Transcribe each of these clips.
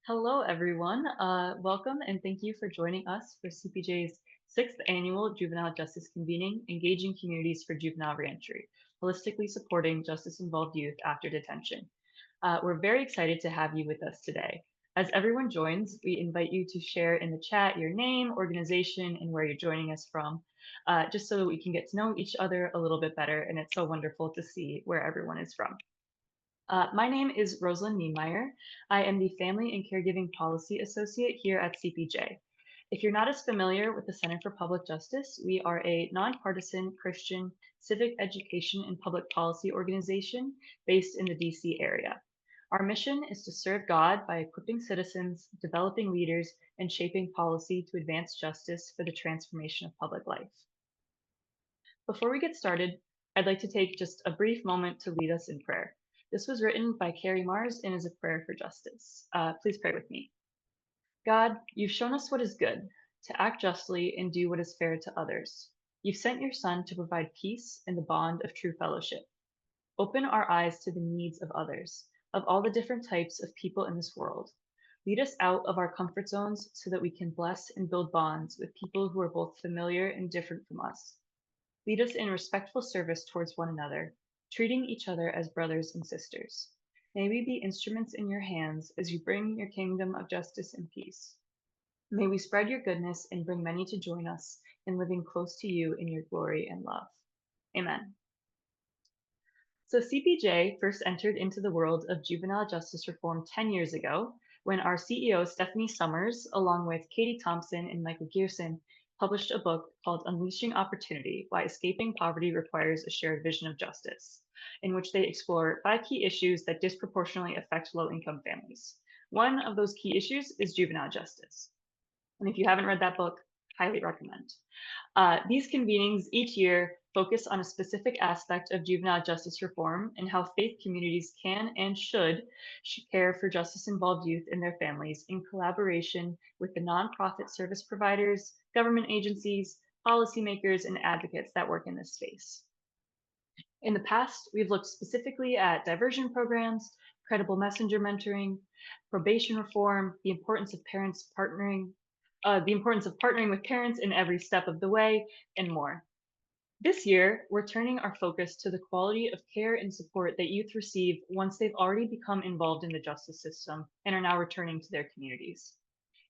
Hello, everyone. Welcome and thank you for joining us for CPJ's sixth annual Juvenile Justice Convening, Engaging Communities for Juvenile Reentry, holistically supporting justice-involved youth after detention. We're very excited to have you with us today. As everyone joins, we invite you to share in the chat your name, organization, and where you're joining us from, just so that we can get to know each other a little bit better. And it's so wonderful to see where everyone is from. My name is Rosalind Niemeyer. I am the Family and Caregiving Policy Associate here at CPJ. If you're not as familiar with the Center for Public Justice, we are a nonpartisan Christian civic education and public policy organization based in the DC area. Our mission is to serve God by equipping citizens, developing leaders, and shaping policy to advance justice for the transformation of public life. Before we get started, I'd like to take just a brief moment to lead us in prayer. This was written by Carrie Mars and is a prayer for justice. Please pray with me. God, you've shown us what is good, to act justly and do what is fair to others. You've sent your Son to provide peace and the bond of true fellowship. Open our eyes to the needs of others, of all the different types of people in this world. Lead us out of our comfort zones so that we can bless and build bonds with people who are both familiar and different from us. Lead us in respectful service towards one another, treating each other as brothers and sisters. May we be instruments in your hands as you bring your kingdom of justice and peace. May we spread your goodness and bring many to join us in living close to you in your glory and love. Amen. So CPJ first entered into the world of juvenile justice reform 10 years ago when our CEO, Stephanie Summers, along with Katie Thompson and Michael Gearson, published a book called Unleashing Opportunity: Why Escaping Poverty Requires a Shared Vision of Justice, in which they explore 5 key issues that disproportionately affect low-income families. One of those key issues is juvenile justice. And if you haven't read that book, highly recommend. These convenings each year focus on a specific aspect of juvenile justice reform and how faith communities can and should care for justice-involved youth and their families in collaboration with the nonprofit service providers, government agencies, policymakers, and advocates that work in this space. In the past, we've looked specifically at diversion programs, credible messenger mentoring, probation reform, the importance of partnering with parents in every step of the way, and more. This year, we're turning our focus to the quality of care and support that youth receive once they've already become involved in the justice system and are now returning to their communities.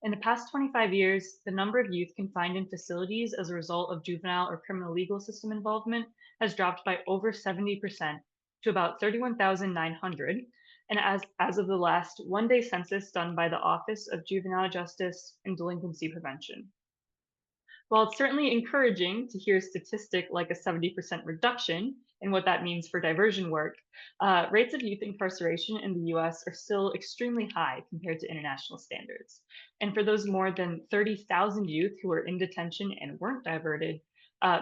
In the past 25 years, the number of youth confined in facilities as a result of juvenile or criminal legal system involvement has dropped by over 70% to about 31,900. And as of the last one-day census done by the Office of Juvenile Justice and Delinquency Prevention. While it's certainly encouraging to hear a statistic like a 70% reduction in what that means for diversion work, rates of youth incarceration in the US are still extremely high compared to international standards. And for those more than 30,000 youth who are in detention and weren't diverted,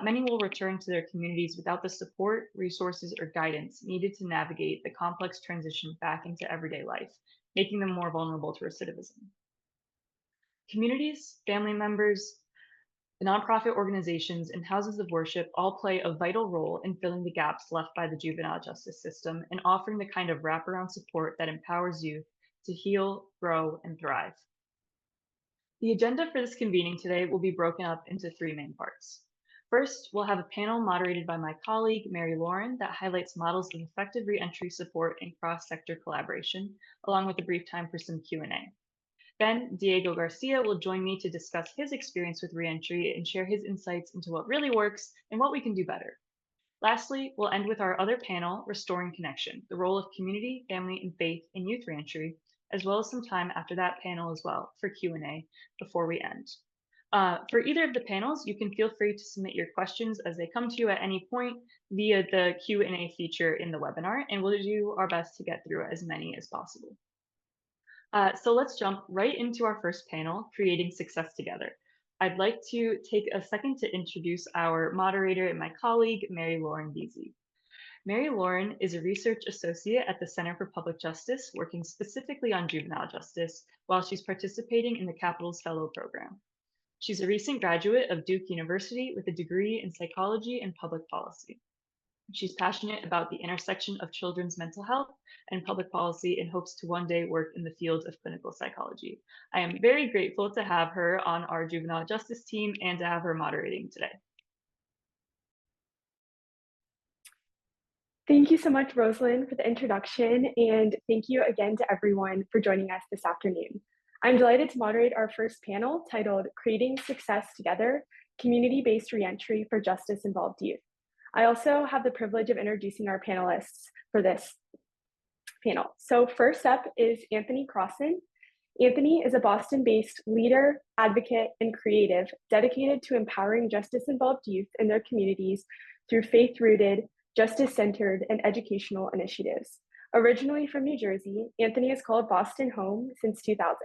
many will return to their communities without the support, resources, or guidance needed to navigate the complex transition back into everyday life, making them more vulnerable to recidivism. Communities, family members, the nonprofit organizations, and houses of worship all play a vital role in filling the gaps left by the juvenile justice system and offering the kind of wraparound support that empowers youth to heal, grow, and thrive. The agenda for this convening today will be broken up into 3 main parts. First, we'll have a panel moderated by my colleague, Mary Lauren, that highlights models of effective reentry support and cross-sector collaboration, along with a brief time for some Q&A. Then Diego Garcia will join me to discuss his experience with reentry and share his insights into what really works and what we can do better. Lastly, we'll end with our other panel, Restoring Connection, the role of community, family, and faith in youth reentry, as well as some time after that panel as well for Q&A before we end. For either of the panels, you can feel free to submit your questions as they come to you at any point via the Q&A feature in the webinar, and we'll do our best to get through as many as possible. So let's jump right into our first panel, Creating Success Together. I'd like to take a second to introduce our moderator and my colleague, Mary Lauren Beasy. Mary Lauren is a research associate at the Center for Public Justice, working specifically on juvenile justice, while she's participating in the Capitol's Fellow Program. She's a recent graduate of Duke University with a degree in psychology and public policy. She's passionate about the intersection of children's mental health and public policy and hopes to one day work in the field of clinical psychology. I am very grateful to have her on our juvenile justice team and to have her moderating today. Thank you so much, Rosalind, for the introduction, and thank you again to everyone for joining us this afternoon. I'm delighted to moderate our first panel titled Creating Success Together, Community-Based Reentry for Justice-Involved Youth. I also have the privilege of introducing our panelists for this panel. So first up is Anthony Crossan. Anthony is a Boston-based leader, advocate, and creative dedicated to empowering justice-involved youth in their communities through faith-rooted, justice-centered, and educational initiatives. Originally from New Jersey, Anthony has called Boston home since 2000.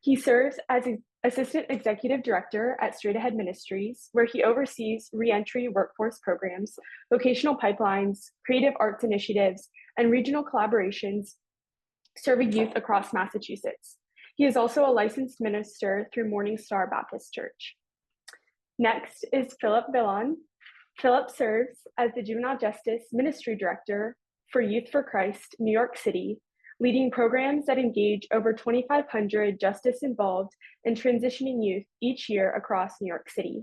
He serves as Assistant Executive Director at Straight Ahead Ministries, where he oversees reentry workforce programs, vocational pipelines, creative arts initiatives, and regional collaborations serving youth across Massachusetts. He is also a licensed minister through Morning Star Baptist Church. Next is Philip Villon. Philip serves as the Juvenile Justice Ministry Director for Youth for Christ, New York City, leading programs that engage over 2,500 justice-involved and transitioning youth each year across New York City.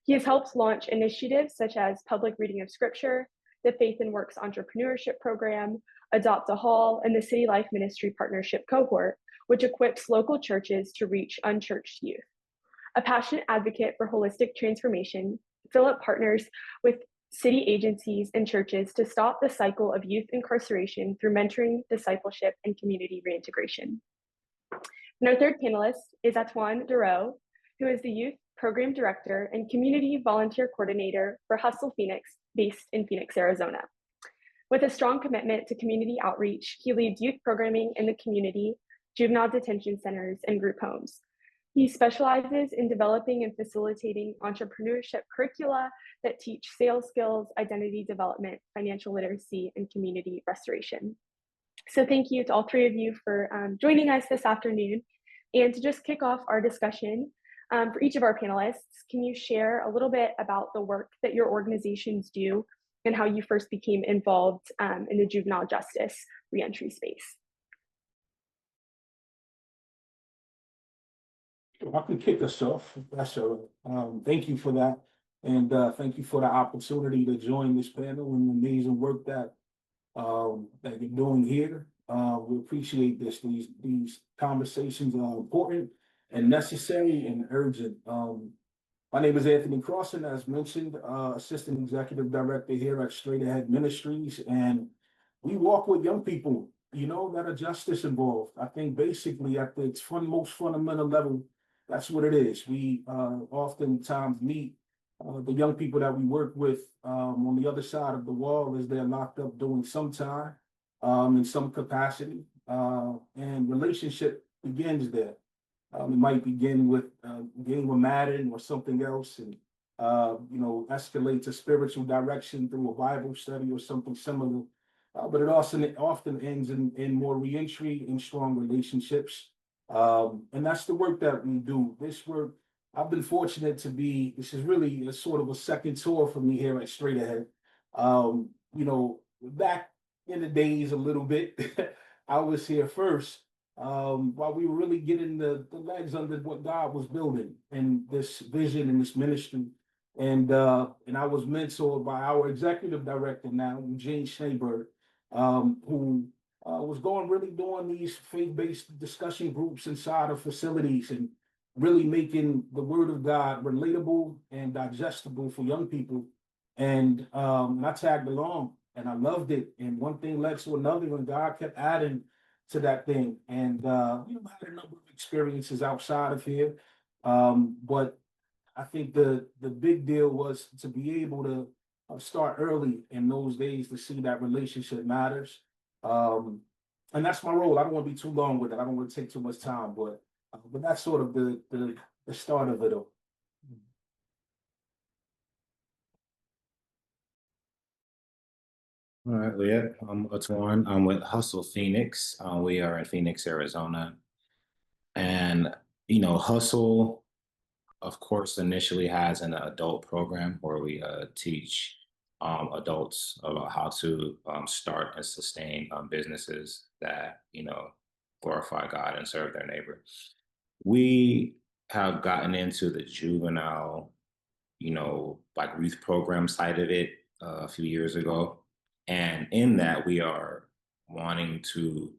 He has helped launch initiatives such as public reading of scripture, the Faith and Works Entrepreneurship Program, Adopt a Hall, and the City Life Ministry Partnership Cohort, which equips local churches to reach unchurched youth. A passionate advocate for holistic transformation, Philip partners with city agencies and churches to stop the cycle of youth incarceration through mentoring, discipleship, and community reintegration. And our third panelist is Antoine Dureau, who is the Youth Program Director and Community Volunteer Coordinator for Hustle Phoenix, based in Phoenix, Arizona. With a strong commitment to community outreach, he leads youth programming in the community, juvenile detention centers, and group homes. He specializes in developing and facilitating entrepreneurship curricula that teach sales skills, identity development, financial literacy, and community restoration. So thank you to all three of you for joining us this afternoon. And to just kick off our discussion, for each of our panelists, can you share a little bit about the work that your organizations do and how you first became involved in the juvenile justice reentry space? I can kick us off, Professor. Thank you for that. And thank you for the opportunity to join this panel and the amazing work that you're doing here. We appreciate this. These conversations are important and necessary and urgent. My name is Anthony Crossan, as mentioned, Assistant Executive Director here at Straight Ahead Ministries. And we walk with young people, that are justice involved. I think basically at its most fundamental level, that's what it is. We oftentimes meet the young people that we work with on the other side of the wall as they're locked up doing some time in some capacity. And relationship begins there. It might begin with a game of Madden or something else and, escalate to spiritual direction through a Bible study or something similar. But it also often ends in more reentry and strong relationships. And that's the work that we do. This work, I've been fortunate to this is really a sort of a second tour for me here at Straight Ahead. Back in the days a little bit, I was here first while we were really getting the legs under what God was building and this vision and this ministry. And I was mentored by our executive director now, Jane Schneeberg, who was doing these faith-based discussion groups inside of facilities and really making the word of God relatable and digestible for young people. And I tagged along and I loved it. And one thing led to another and God kept adding to that thing. And I had a number of experiences outside of here. But I think the big deal was to be able to start early in those days to see that relationship matters. And that's my role. I don't want to be too long with it. I don't want to take too much time, but that's sort of the start of it all. All right, Leah, I'm Antoine. I'm with Hustle Phoenix. We are in Phoenix, Arizona. And, Hustle, of course, initially has an adult program where we teach adults about how to start and sustain businesses that, glorify God and serve their neighbor. We have gotten into the juvenile, like youth program side of it a few years ago. And in that, we are wanting to,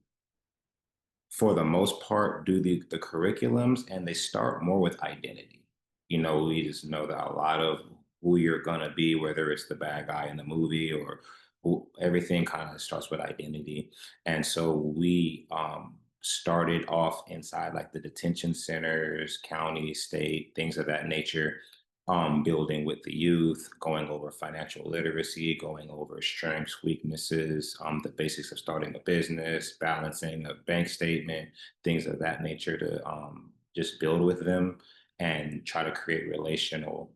for the most part, do the curriculums, and they start more with identity. We just know that a lot of who you're gonna be, whether it's the bad guy in the movie or everything kind of starts with identity. And so we started off inside like the detention centers, county, state, things of that nature, building with the youth, going over financial literacy, going over strengths, weaknesses, the basics of starting a business, balancing a bank statement, things of that nature to just build with them and try to create relational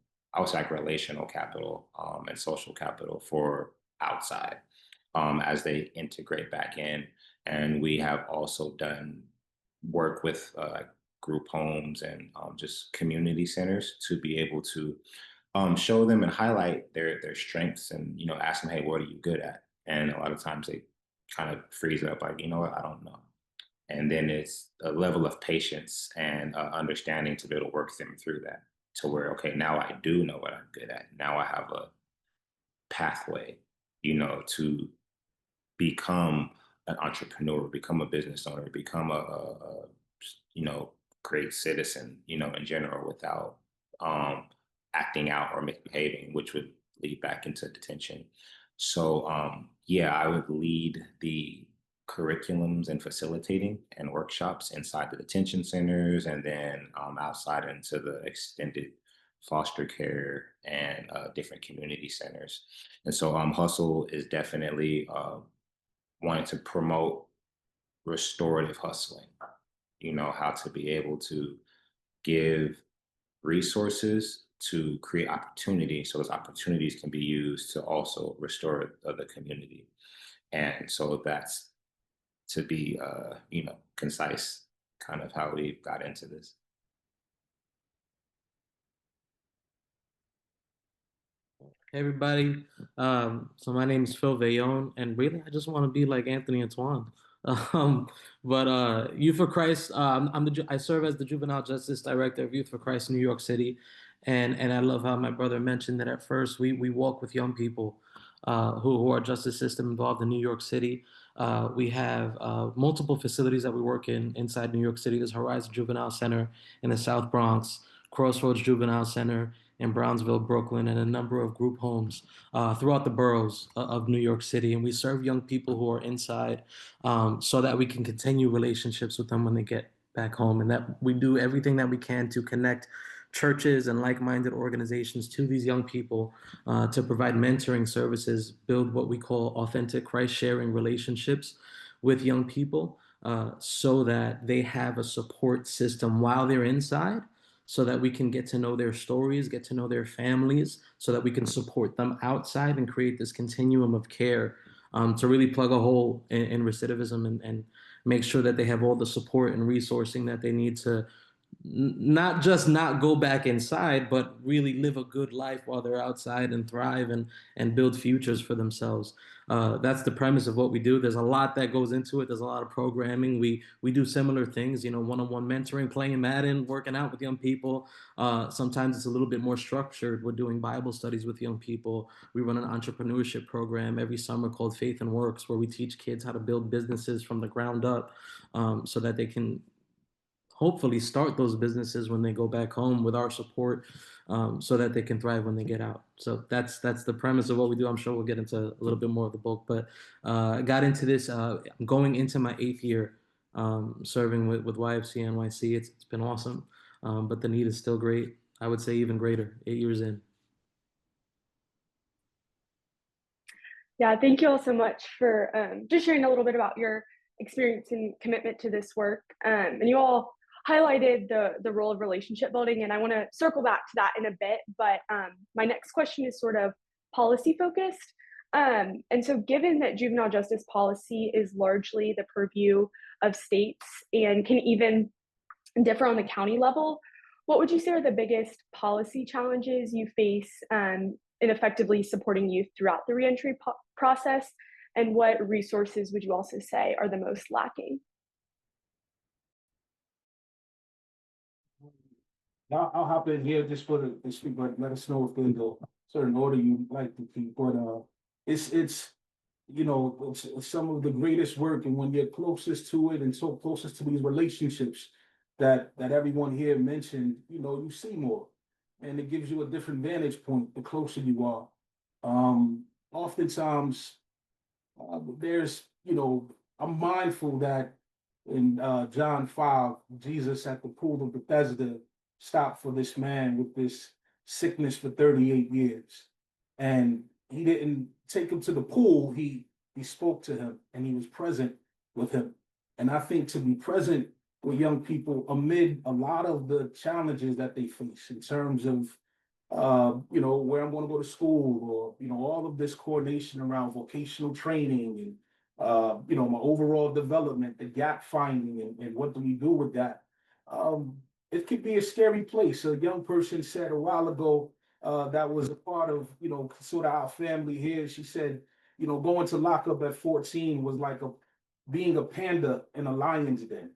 capital and social capital for outside as they integrate back in. And we have also done work with group homes and just community centers to be able to show them and highlight their strengths and ask them, hey, what are you good at? And a lot of times they kind of freeze up, like, you know what, I don't know. And then it's a level of patience and understanding to be able to work them through that to where, okay, now I do know what I'm good at. Now I have a pathway, to become an entrepreneur, become a business owner, become a great citizen, in general without acting out or misbehaving, which would lead back into detention. So yeah, I would lead the curriculums and facilitating and workshops inside the detention centers and then outside into the extended foster care and different community centers. And so Hustle is definitely wanting to promote restorative hustling, how to be able to give resources to create opportunity so those opportunities can be used to also restore the community. And so that's to be, concise, kind of how we got into this. Hey everybody. So my name is Phil Vallone, and really I just want to be like Anthony Antoine. Um, but Youth for Christ, I serve as the Juvenile Justice Director of Youth for Christ in New York City, and I love how my brother mentioned that at first we walk with young people who are justice system involved in New York City. We have multiple facilities that we work in inside New York City. There's Horizon Juvenile Center in the South Bronx, Crossroads Juvenile Center in Brownsville, Brooklyn, and a number of group homes throughout the boroughs of New York City. And we serve young people who are inside so that we can continue relationships with them when they get back home. And that we do everything that we can to connect churches and like-minded organizations to these young people to provide mentoring services, build what we call authentic Christ-sharing relationships with young people so that they have a support system while they're inside, so that we can get to know their stories, get to know their families, so that we can support them outside and create this continuum of care to really plug a hole in recidivism and make sure that they have all the support and resourcing that they need to not just not go back inside, but really live a good life while they're outside and thrive and build futures for themselves. That's the premise of what we do. There's a lot that goes into it. There's a lot of programming. We do similar things, one-on-one mentoring, playing Madden, working out with young people. Sometimes it's a little bit more structured. We're doing Bible studies with young people. We run an entrepreneurship program every summer called Faith and Works, where we teach kids how to build businesses from the ground up so that they can hopefully start those businesses when they go back home with our support so that they can thrive when they get out. So that's the premise of what we do. I'm sure we'll get into a little bit more of the book, but I got into this going into my 8th year serving with YFC NYC. It's been awesome, but the need is still great. I would say even greater 8 years in. Yeah, thank you all so much for just sharing a little bit about your experience and commitment to this work. And you all highlighted the role of relationship building, and I want to circle back to that in a bit. But my next question is sort of policy focused. And so given that juvenile justice policy is largely the purview of states and can even differ on the county level, what would you say are the biggest policy challenges you face in effectively supporting youth throughout the reentry process? And what resources would you also say are the most lacking? I'll hop in here just for the speak, but let us know if there's a certain order you'd like to keep. But it's it's some of the greatest work, and when you're closest to it and so closest to these relationships that everyone here mentioned, you see more, and it gives you a different vantage point the closer you are. Oftentimes, I'm mindful that in John 5, Jesus at the pool of Bethesda stopped for this man with this sickness for 38 years. And he didn't take him to the pool, he spoke to him and he was present with him. And I think to be present with young people amid a lot of the challenges that they face in terms of where I'm going to go to school, or, all of this coordination around vocational training and, my overall development, the gap finding, and what do we do with that? It could be a scary place. A young person said a while ago, that was a part of, sort of our family here. She said, going to lockup at 14 was like being a panda in a lion's den.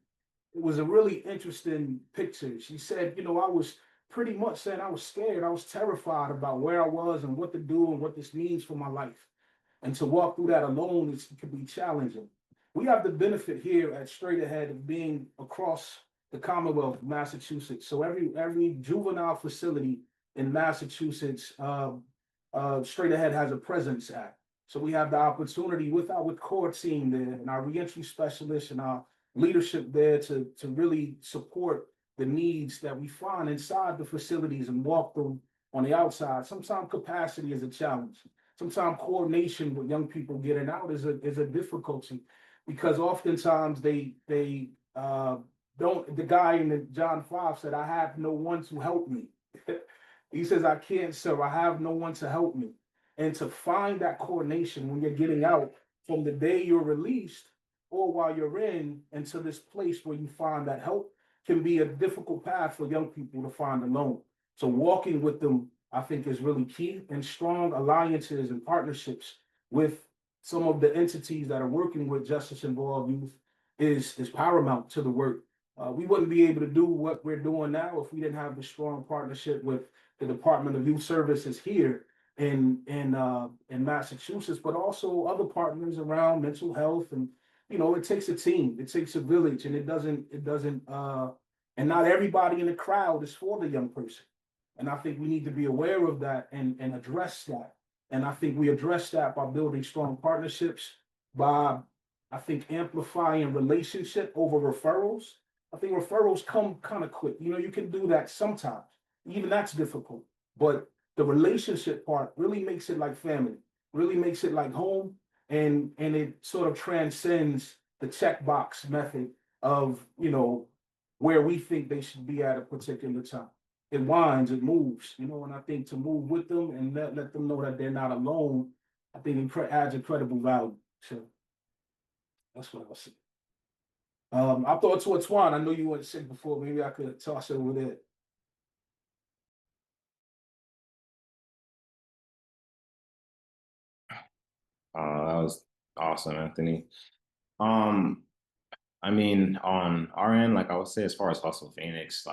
It was a really interesting picture. She said, I was pretty much saying I was scared. I was terrified about where I was and what to do and what this means for my life. And to walk through that alone, it could be challenging. We have the benefit here at Straight Ahead of being across the Commonwealth of Massachusetts. So every juvenile facility in Massachusetts, Straight Ahead has a presence at. So we have the opportunity with our core team there and our reentry specialists and our leadership there to really support the needs that we find inside the facilities and walk them on the outside. Sometimes capacity is a challenge. Sometimes coordination with young people getting out is a difficulty, because oftentimes they don't. The guy in the John 5 said, "I have no one to help me." He says, "I can't, sir. I have no one to help me." And to find that coordination when you're getting out from the day you're released or while you're in into this place where you find that help can be a difficult path for young people to find alone. So walking with them, I think, is really key, and strong alliances and partnerships with some of the entities that are working with justice involved youth is paramount to the work. We wouldn't be able to do what we're doing now if we didn't have the strong partnership with the Department of Youth Services here in Massachusetts, but also other partners around mental health. And it takes a team, it takes a village, and it doesn't and not everybody in the crowd is for the young person. And I think we need to be aware of that and address that. And I think we address that by building strong partnerships, by, I think, amplifying relationship over referrals. I think referrals come kind of quick. You can do that sometimes. Even that's difficult. But the relationship part really makes it like family, really makes it like home, and it sort of transcends the checkbox method of, where we think they should be at a particular time. It winds, it moves, and I think to move with them and let them know that they're not alone, I think it adds incredible value. So that's what I'll say. I thought to Twan, I know you wanted to say before, maybe I could toss it over there. That was awesome, Anthony. Um, I mean, on our end, like I would say, as far as Hustle Phoenix,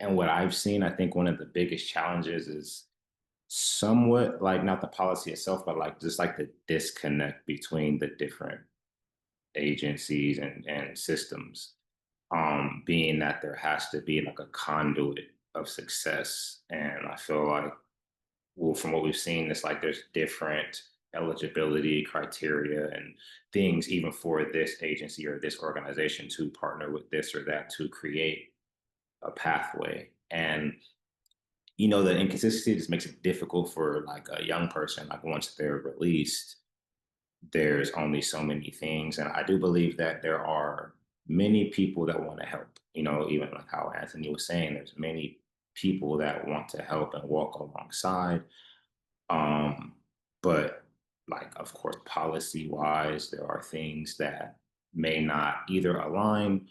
and what I've seen, I think one of the biggest challenges is somewhat like not the policy itself, but like just like the disconnect between the different agencies and systems. Being that there has to be like a conduit of success. And I feel like, well, from what we've seen, it's like there's different eligibility criteria and things even for this agency or this organization to partner with this or that to create a pathway. And the inconsistency just makes it difficult for like a young person. Like once they're released, there's only so many things. And I do believe that there are many people that want to help, even like how Anthony was saying, there's many people that want to help and walk alongside. But like, of course, policy wise, there are things that may not either align,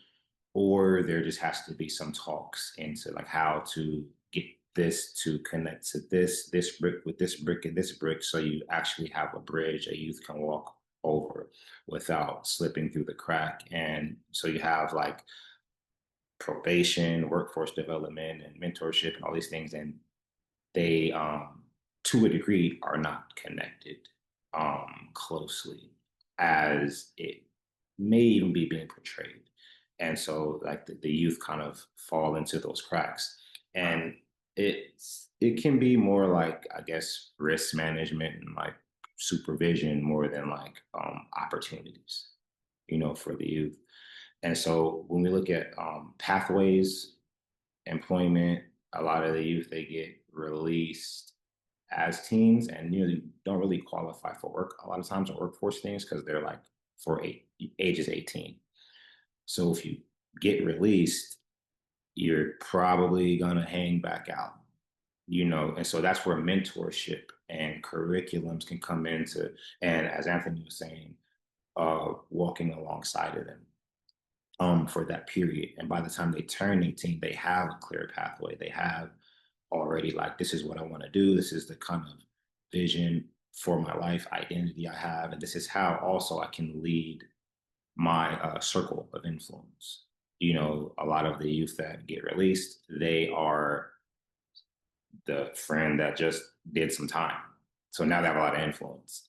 or there just has to be some talks into like how to get this to connect to this brick with this brick and this brick, so you actually have a bridge a youth can walk over without slipping through the crack. And so you have like probation, workforce development, and mentorship, and all these things, and they, to a degree, are not connected closely as it may even be being portrayed. And so, like the youth kind of fall into those cracks, and it can be more like, I guess, risk management and like supervision more than like opportunities, for the youth. And so when we look at pathways, employment, a lot of the youth, they get released as teens and nearly don't really qualify for work a lot of times, or workforce things, because they're like ages 18. So if you get released, you're probably gonna hang back out, and so that's where mentorship and curriculums can come into, and as Anthony was saying, walking alongside of them for that period. And by the time they turn 18, they have a clear pathway. They have already like, this is what I want to do. This is the kind of vision for my life, identity I have. And this is how also I can lead my circle of influence. A lot of the youth that get released, they are the friend that just did some time. So now they have a lot of influence.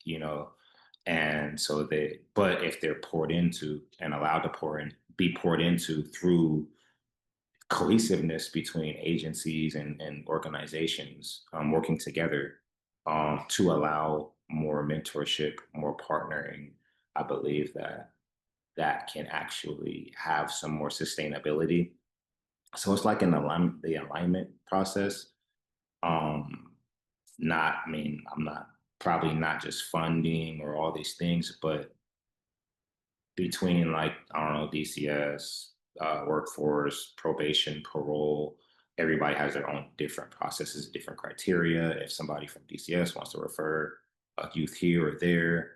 And so but if they're poured into and allowed to be poured into through cohesiveness between agencies and organizations working together to allow more mentorship, more partnering, I believe that can actually have some more sustainability. So it's like the alignment process. I'm not probably not just funding or all these things, but between like, I don't know, DCS, workforce, probation, parole, everybody has their own different processes, different criteria. If somebody from DCS wants to refer a youth here or there,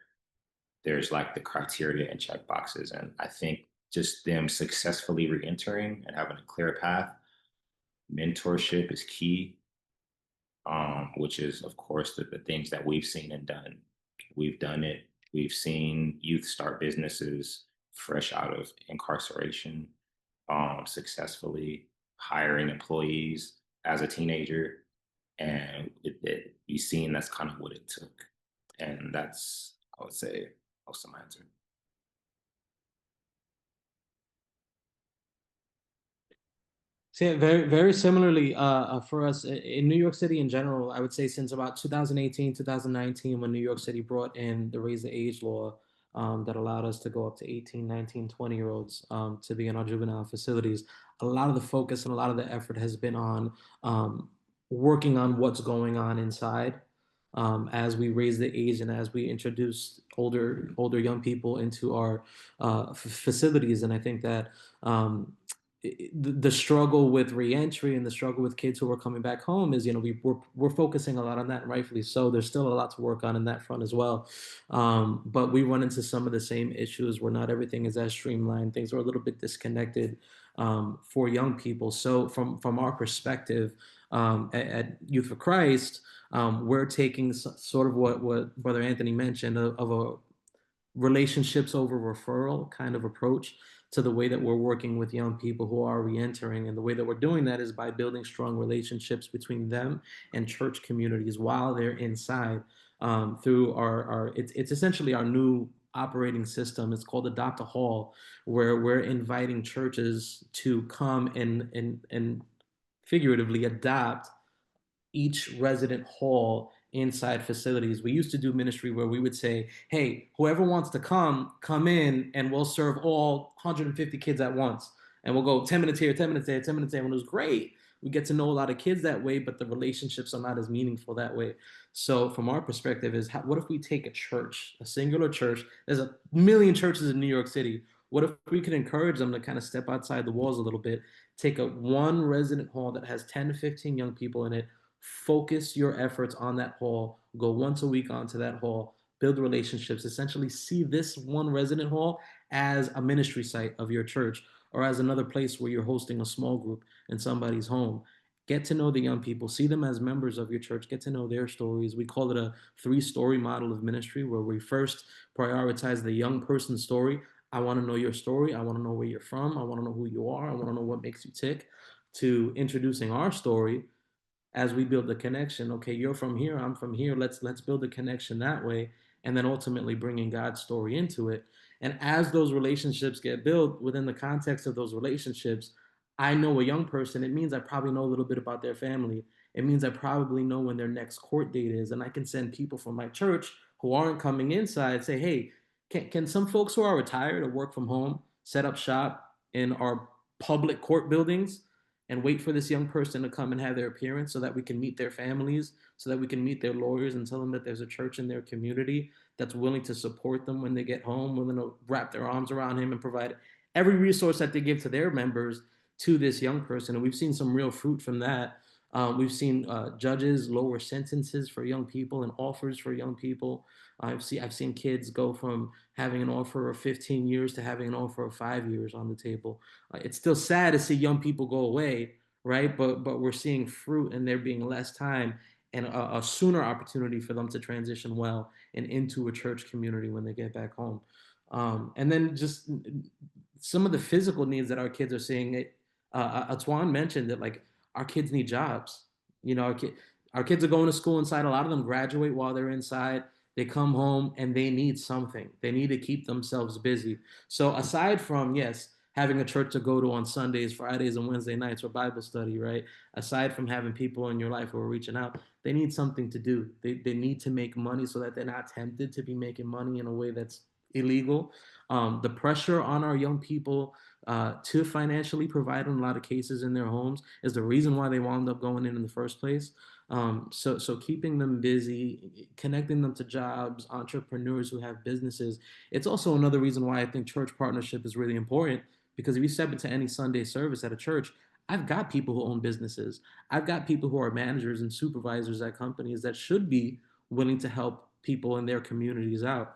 there's like the criteria and check boxes. And I think just them successfully reentering and having a clear path, mentorship is key, which is, of course, the things that we've seen and done. We've done it. We've seen youth start businesses fresh out of incarceration, successfully hiring employees as a teenager. And we've seen that's kind of what it took. And that's, I would say, most of my answer. So yeah, very, very similarly, for us in New York City in general, I would say since about 2018, 2019, when New York City brought in the raise the age law, that allowed us to go up to 18, 19, 20-year-olds to be in our juvenile facilities, a lot of the focus and a lot of the effort has been on working on what's going on inside as we raise the age and as we introduce older young people into our facilities. And I think that the struggle with reentry and the struggle with kids who are coming back home is, we're focusing a lot on that, and rightfully so. There's still a lot to work on in that front as well. But we run into some of the same issues where not everything is as streamlined. Things are a little bit disconnected for young people. So from our perspective at Youth for Christ, we're taking sort of what Brother Anthony mentioned of a relationships over referral kind of approach to the way that we're working with young people who are reentering. And the way that we're doing that is by building strong relationships between them and church communities while they're inside through it's essentially our new operating system. It's called Adopt a Hall, where we're inviting churches to come and figuratively adopt each resident hall inside facilities. We used to do ministry where we would say, hey, whoever wants to come in, and we'll serve all 150 kids at once. And we'll go 10 minutes here, 10 minutes there, 10 minutes there. And it was great. We get to know a lot of kids that way, but the relationships are not as meaningful that way. So from our perspective is, what if we take a church, a singular church? There's a million churches in New York City. What if we could encourage them to kind of step outside the walls a little bit, take one resident hall that has 10 to 15 young people in it, focus your efforts on that hall, go once a week onto that hall, build relationships, essentially see this one resident hall as a ministry site of your church, or as another place where you're hosting a small group in somebody's home. Get to know the young people, see them as members of your church, get to know their stories. We call it a 3-story model of ministry, where we first prioritize the young person's story. I want to know your story. I want to know where you're from. I want to know who you are. I want to know what makes you tick. To introducing our story as we build the connection. Okay, you're from here, I'm from here. Let's build a connection that way, and then ultimately bringing God's story into it. And as those relationships get built within the context of those relationships, I know a young person. It means I probably know a little bit about their family. It means I probably know when their next court date is, and I can send people from my church who aren't coming inside say, hey, can some folks who are retired or work from home set up shop in our public court buildings and wait for this young person to come and have their appearance so that we can meet their families, so that we can meet their lawyers and tell them that there's a church in their community that's willing to support them when they get home, willing to wrap their arms around him and provide every resource that they give to their members to this young person. And we've seen some real fruit from that. We've seen judges lower sentences for young people and offers for young people. I've seen kids go from having an offer of 15 years to having an offer of 5 years on the table. It's still sad to see young people go away, right? But we're seeing fruit, and there being less time and a sooner opportunity for them to transition well and into a church community when they get back home. And then just some of the physical needs that our kids are seeing. Atwan mentioned that, like, our kids need jobs. You know, our kids are going to school inside. A lot of them graduate while they're inside. They come home and they need something. They need to keep themselves busy. So aside from, yes, having a church to go to on Sundays, Fridays, and Wednesday nights for Bible study, right? Aside from having people in your life who are reaching out, they need something to do. They need to make money so that they're not tempted to be making money in a way that's illegal. The pressure on our young people to financially provide in a lot of cases in their homes is the reason why they wound up going in the first place. So keeping them busy, connecting them to jobs, entrepreneurs who have businesses. It's also another reason why I think church partnership is really important, because if you step into any Sunday service at a church, I've got people who own businesses. I've got people who are managers and supervisors at companies that should be willing to help people in their communities out.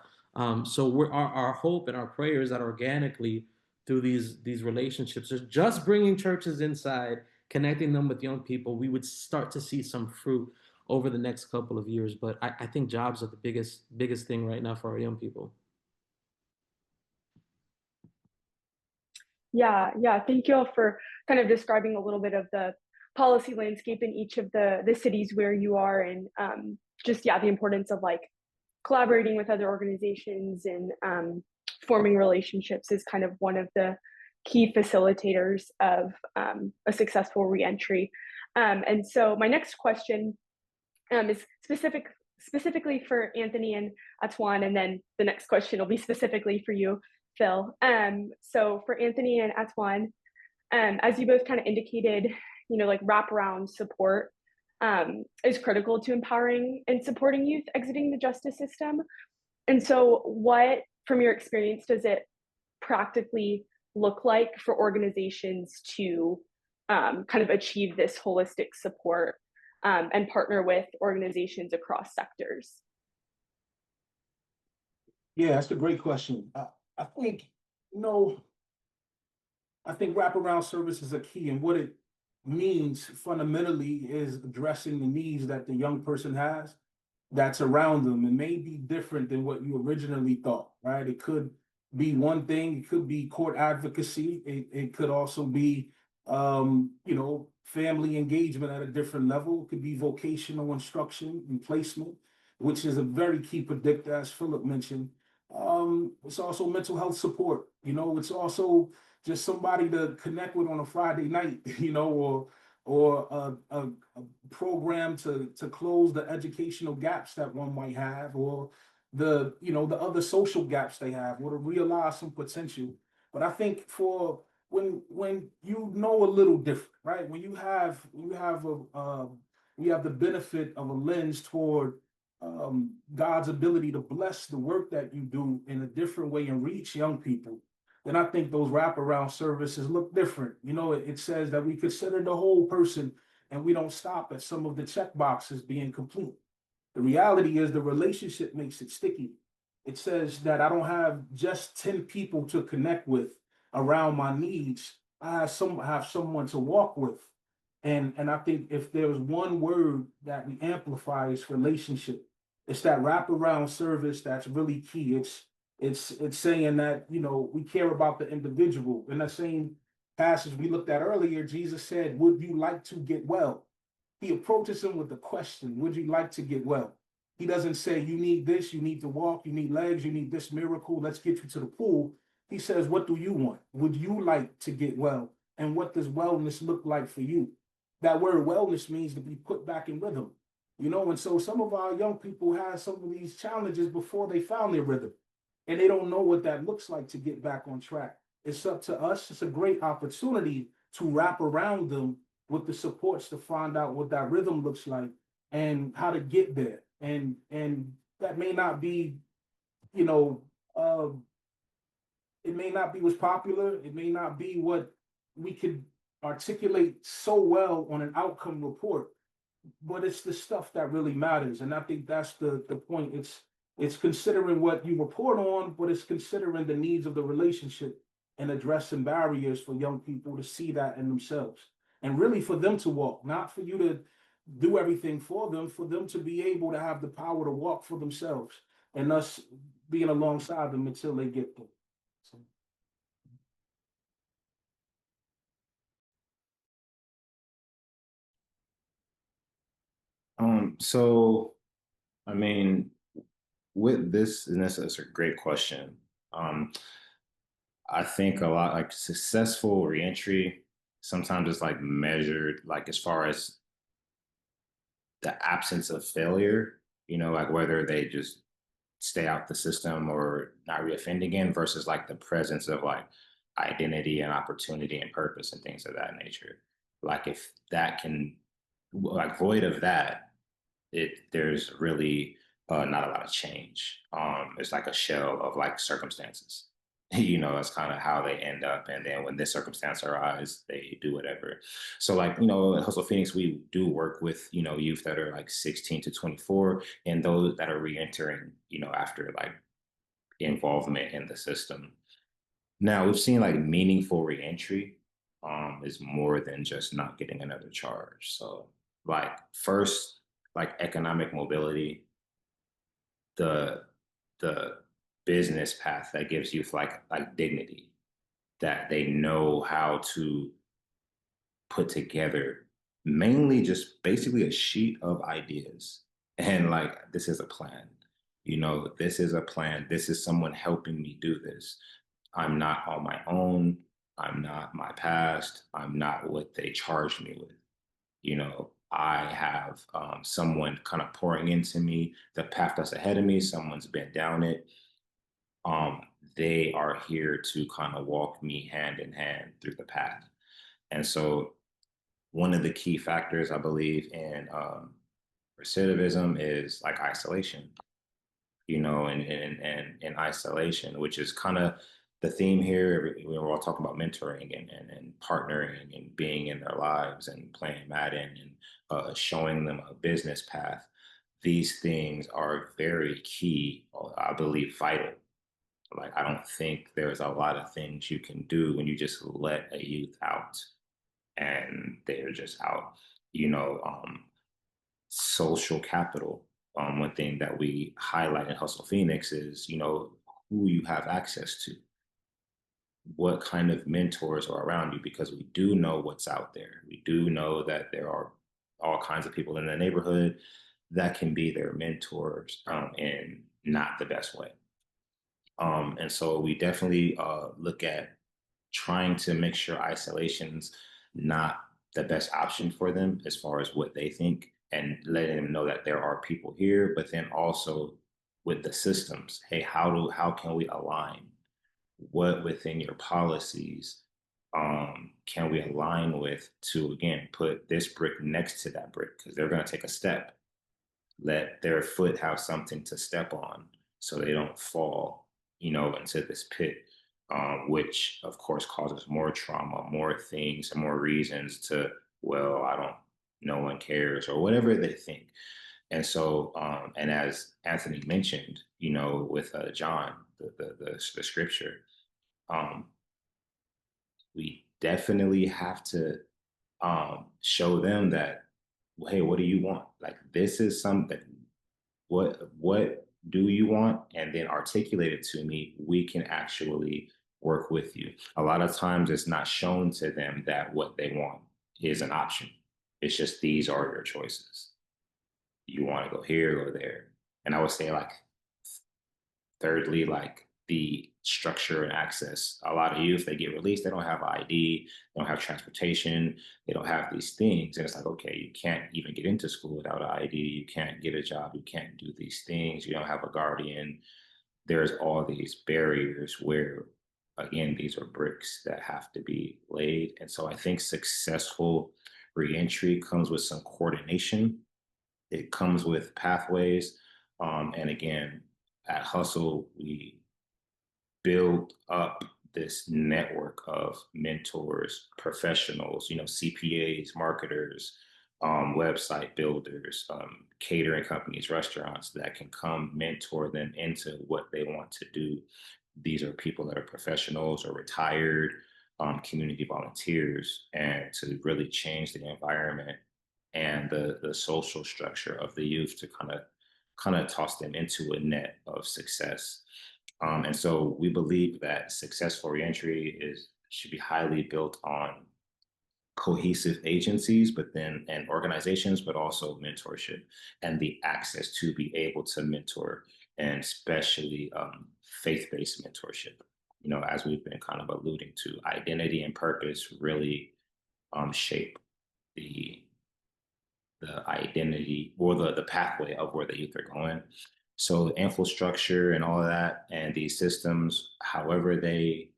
So our hope and our prayer is that organically through these relationships, just bringing churches inside, connecting them with young people, we would start to see some fruit over the next couple of years. But I think jobs are the biggest thing right now for our young people. Yeah, thank you all for kind of describing a little bit of the policy landscape in each of the cities where you are, and just, the importance of like collaborating with other organizations and forming relationships is kind of one of the key facilitators of a successful reentry. And so my next question is specifically for Anthony and Atwan, and then the next question will be specifically for you, Phil. So for Anthony and Atwan, as you both kind of indicated, like wraparound support is critical to empowering and supporting youth exiting the justice system. And so what, from your experience, does it practically look like for organizations to kind of achieve this holistic support and partner with organizations across sectors? Yeah, that's a great question. I think, I think wraparound services are key, and what it means fundamentally is addressing the needs that the young person has that's around them, and may be different than what you originally thought, right? It could be one thing, it could be court advocacy, it could also be, family engagement at a different level. It could be vocational instruction and placement, which is a very key predictor, as Philip mentioned. It's also mental health support. It's also just somebody to connect with on a Friday night, or a program to close the educational gaps that one might have, or the other social gaps they have, or to realize some potential. But I think for when you know a little different, right? When you have the benefit of a lens toward God's ability to bless the work that you do in a different way and reach young people, then I think those wraparound services look different. It says that we consider the whole person, and we don't stop at some of the check boxes being complete. The reality is the relationship makes it sticky. It says that I don't have just 10 people to connect with around my needs. I have someone to walk with. And I think if there's one word that we amplify, it's relationship. It's that wraparound service that's really key. It's saying that, you know, we care about the individual. In that same passage we looked at earlier, Jesus said, "Would you like to get well?" He approaches him with the question, "Would you like to get well?" He doesn't say, "You need this, you need to walk, you need legs, you need this miracle, let's get you to the pool." He says, "What do you want? Would you like to get well? And what does wellness look like for you?" That word wellness means to be put back in rhythm, you know. And so some of our young people have some of these challenges before they found their rhythm, and they don't know what that looks like to get back on track. It's up to us. It's a great opportunity to wrap around them with the supports to find out what that rhythm looks like and how to get there. And that may not be, you know, it may not be what's popular. It may not be what we could articulate so well on an outcome report, but it's the stuff that really matters. And I think that's the point. It's considering what you report on, but it's considering the needs of the relationship and addressing barriers for young people to see that in themselves. And really for them to walk, not for you to do everything for them to be able to have the power to walk for themselves and us being alongside them until they get there. So. So I mean, with this, and that's a great question. I think a lot like successful reentry sometimes it's like measured like as far as the absence of failure, you know, like whether they just stay out the system or not reoffend again versus like the presence of like identity and opportunity and purpose and things of that nature. Like if that can like void of that, there's really not a lot of change. It's like a shell of like circumstances. You know, that's kind of how they end up. And then when this circumstance arises, they do whatever. So like, you know, at Hustle Phoenix, we do work with, you know, youth that are like 16 to 24 and those that are reentering, you know, after like involvement in the system. Now we've seen like meaningful reentry is more than just not getting another charge. So like first, like economic mobility, the the business path that gives youth like dignity, that they know how to put together mainly just basically a sheet of ideas and like this is a plan. You know, this is a plan. This is someone helping me do this. I'm not on my own. I'm not my past. I'm not what they charged me with. You know, I have someone kind of pouring into me the path that's ahead of me. Someone's been down it. Um, they are here to kind of walk me hand in hand through the path. And so, one of the key factors I believe in recidivism is like isolation, you know, and isolation, which is kind of the theme here. We're all talking about mentoring and partnering and being in their lives and playing Madden and showing them a business path. These things are very key, I believe, vital. Like, I don't think there's a lot of things you can do when you just let a youth out and they're just out, you know, social capital. One thing that we highlight in Hustle Phoenix is, you know, who you have access to, what kind of mentors are around you, because we do know what's out there. We do know that there are all kinds of people in the neighborhood that can be their mentors in not the best way. And so we definitely look at trying to make sure isolation's not the best option for them as far as what they think and letting them know that there are people here, but then also with the systems, hey, how can we align? What within your policies can we align with to again put this brick next to that brick? Because they're going to take a step. Let their foot have something to step on so they don't fall, you know, into this pit, which of course causes more trauma, more things, and more reasons to, well, I don't, no one cares or whatever they think. And so, and as Anthony mentioned, you know, with John, the scripture, um, we definitely have to show them that, hey, what do you want? Like, this is something, what do you want? And then articulate it to me. We can actually work with you. A lot of times it's not shown to them that what they want is an option. It's just, these are your choices. You want to go here or there. And I would say, like, thirdly, like, the structure and access. A lot of youth, they get released, they don't have ID, they don't have transportation, they don't have these things. And it's like, okay, you can't even get into school without an ID, you can't get a job, you can't do these things, you don't have a guardian. There's all these barriers where, again, these are bricks that have to be laid. And so I think successful reentry comes with some coordination. It comes with pathways. And again, at Hustle, we build up this network of mentors, professionals, CPAs, marketers, website builders, catering companies, restaurants that can come mentor them into what they want to do. These are people that are professionals or retired, community volunteers, and to really change the environment and the social structure of the youth, to kind of toss them into a net of success. And so we believe that successful reentry should be highly built on cohesive agencies, but then and organizations, but also mentorship and the access to be able to mentor, and especially faith-based mentorship. As we've been kind of alluding to, identity and purpose really shape the identity or the pathway of where the youth are going. So infrastructure and all of that, and these systems, however they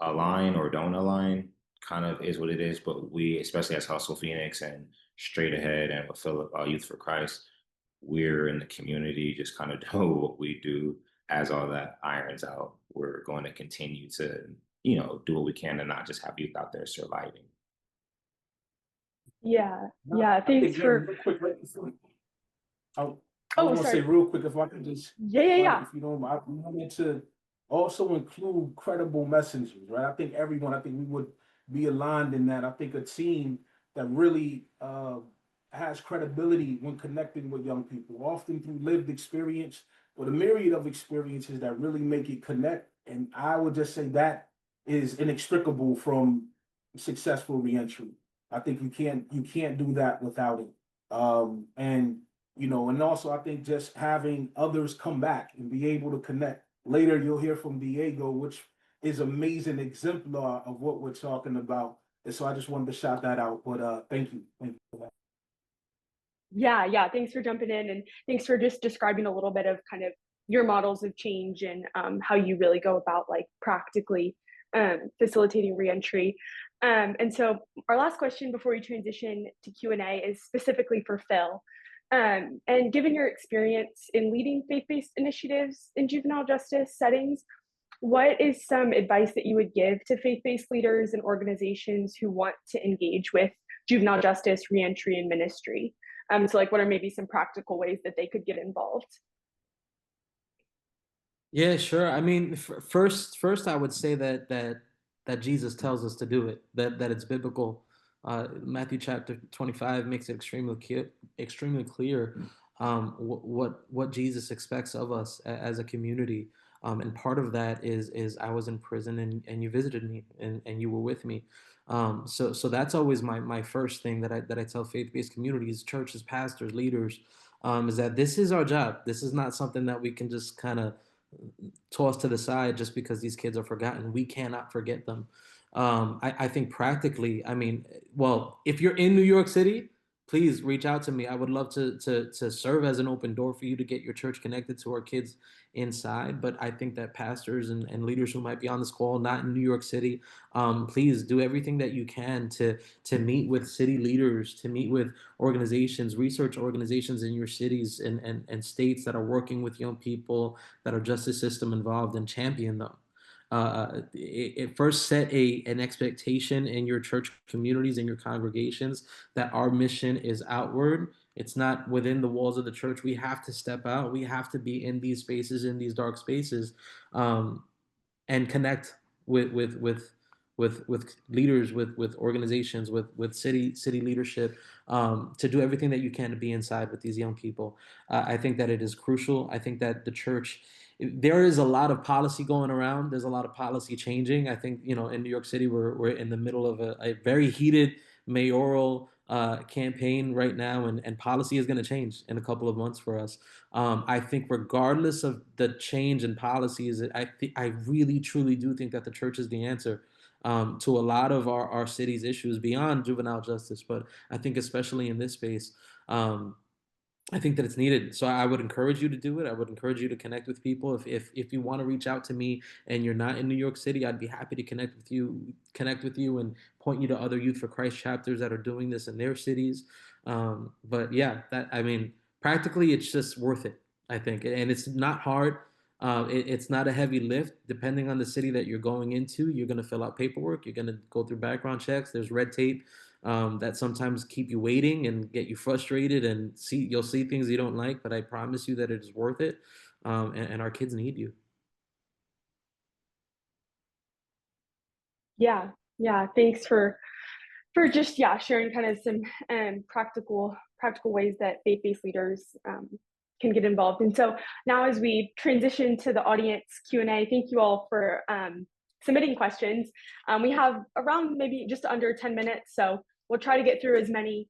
align or don't align, kind of is what it is. But we, especially as Hustle Phoenix and Straight Ahead and with Philip Youth for Christ, we're in the community, just kind of do what we do. As all that irons out, we're going to continue to, do what we can and not just have youth out there surviving. Yeah, I thanks think, for. real quick, I Oh, want to say sorry. real quick, if I could just, Yeah. if you don't mind, I wanted to also include credible messengers, right? I think we would be aligned in that. I think a team that really has credibility when connecting with young people, often through lived experience, but a myriad of experiences that really make it connect. And I would just say that is inextricable from successful reentry. I think you can't do that without it. And and also I think just having others come back and be able to connect. Later, you'll hear from Diego, which is amazing exemplar of what we're talking about. And so I just wanted to shout that out. But thank you for that. Yeah. Thanks for jumping in, and thanks for just describing a little bit of kind of your models of change and how you really go about like practically facilitating reentry. And so our last question before we transition to Q&A is specifically for Phil. And given your experience in leading faith-based initiatives in juvenile justice settings, what is some advice that you would give to faith-based leaders and organizations who want to engage with juvenile justice, reentry, and ministry? So like, what are maybe some practical ways that they could get involved? Yeah, sure. I mean, first, I would say that Jesus tells us to do it. That it's biblical. Matthew chapter 25 makes it extremely clear what Jesus expects of us as a community. And part of that is I was in prison and you visited me and you were with me. So that's always my first thing that I tell faith-based communities, churches, pastors, leaders, is that this is our job. This is not something that we can just kind of tossed to the side just because these kids are forgotten. We cannot forget them. I think practically, I mean, well, if you're in New York City, please reach out to me. I would love to serve as an open door for you to get your church connected to our kids inside. But I think that pastors and leaders who might be on this call, not in New York City, please do everything that you can to meet with city leaders, to meet with organizations, research organizations in your cities and states that are working with young people, that are justice system involved, and champion them. It first set an expectation in your church communities and your congregations that our mission is outward. It's not within the walls of the church. We have to step out. We have to be in these spaces, in these dark spaces, and connect with with leaders, with organizations, with city leadership, to do everything that you can to be inside with these young people. I think that it is crucial. I think that the church, there is a lot of policy going around. There's a lot of policy changing. I think, in New York City, we're in the middle of a very heated mayoral campaign right now, and policy is going to change in a couple of months for us. I think regardless of the change in policies, I really truly do think that the church is the answer to a lot of our city's issues beyond juvenile justice. But I think especially in this space, I think that it's needed. So I would encourage you to do it. I would encourage you to connect with people. If you want to reach out to me and you're not in New York City, I'd be happy to connect with you and point you to other Youth for Christ chapters that are doing this in their cities. But yeah, practically it's just worth it, I think. And it's not hard. It's not a heavy lift. Depending on the city that you're going into, you're going to fill out paperwork. You're going to go through background checks. There's red tape that sometimes keep you waiting and get you frustrated, and you'll see things you don't like, but I promise you that it is worth it. And our kids need you. Yeah, thanks for just sharing kind of some practical ways that faith-based leaders can get involved. And so now, as we transition to the audience Q&A, thank you all for submitting questions. We have around maybe just under 10 minutes, so we'll try to get through as many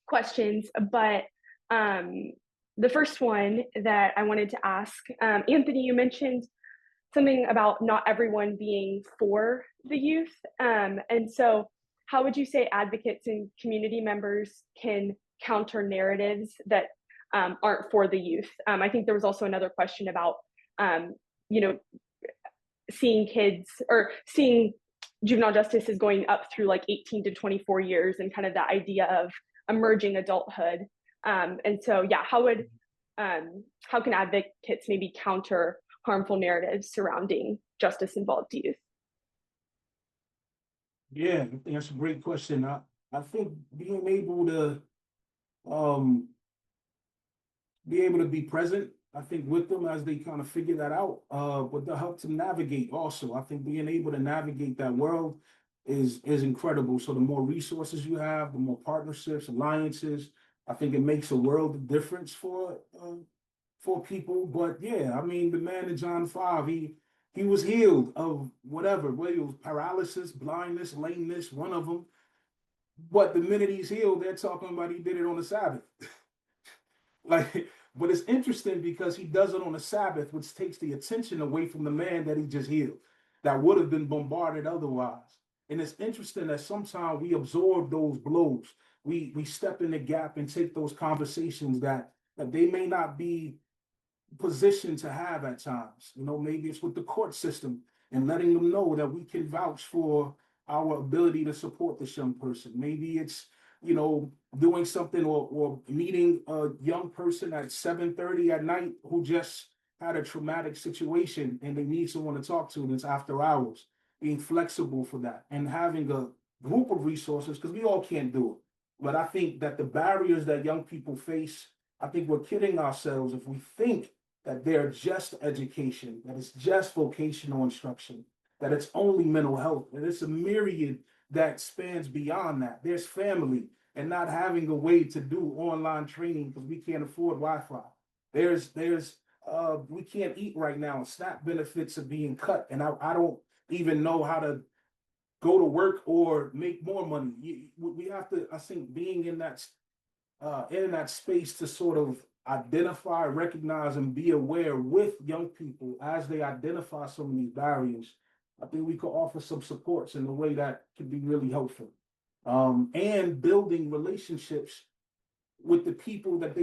questions. But the first one that I wanted to ask, Anthony, you mentioned something about not everyone being for the youth. And so how would you say advocates and community members can counter narratives that aren't for the youth? I think there was also another question about, seeing kids or seeing juvenile justice is going up through like 18 to 24 years and kind of the idea of emerging adulthood. And so, how can advocates maybe counter harmful narratives surrounding justice-involved youth? Yeah, I think that's a great question. I think being able to be present, I think, with them as they kind of figure that out, but to help to navigate also. I think being able to navigate that world is incredible. So the more resources you have, the more partnerships, alliances, I think it makes a world of difference for people. But yeah, I mean, the man in John 5, he was healed of whether it was paralysis, blindness, lameness, one of them. But the minute he's healed, they're talking about he did it on the Sabbath. But it's interesting because he does it on the Sabbath, which takes the attention away from the man that he just healed, that would have been bombarded otherwise. And it's interesting that sometimes we absorb those blows. We step in the gap and take those conversations that they may not be position to have at times. Maybe it's with the court system and letting them know that we can vouch for our ability to support this young person. Maybe it's, doing something or meeting a young person at 7:30 at night who just had a traumatic situation and they need someone to talk to, and it's after hours. Being flexible for that and having a group of resources, because we all can't do it. But I think that the barriers that young people face, I think we're kidding ourselves if we think that they're just education, that it's just vocational instruction, that it's only mental health, and it's a myriad that spans beyond that. There's family and not having a way to do online training because we can't afford Wi-Fi. There's we can't eat right now. SNAP benefits are being cut, and I don't even know how to go to work or make more money. We have to, I think, being in that space to sort of identify, recognize, and be aware with young people as they identify some of these barriers. I think we could offer some supports in a way that could be really helpful. And building relationships with the people that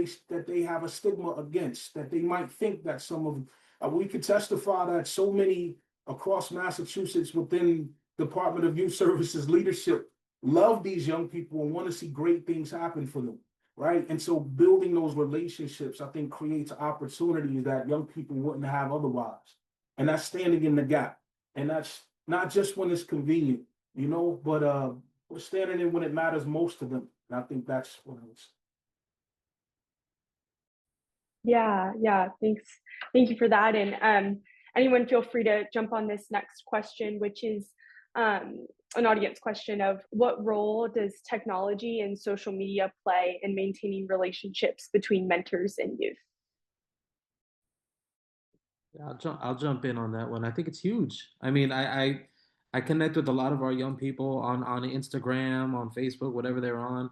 they have a stigma against, that they might think that some of, we could testify that so many across Massachusetts within Department of Youth Services leadership love these young people and want to see great things happen for them. Right. And so building those relationships, I think, creates opportunities that young people wouldn't have otherwise. And that's standing in the gap. And that's not just when it's convenient, but we're standing in when it matters most to them. And I think that's what it is. Yeah. Thanks. Thank you for that. And anyone feel free to jump on this next question, which is an audience question of what role does technology and social media play in maintaining relationships between mentors and youth? Yeah, I'll jump in on that one. I think it's huge. I mean, I connect with a lot of our young people on Instagram, on Facebook, whatever they're on.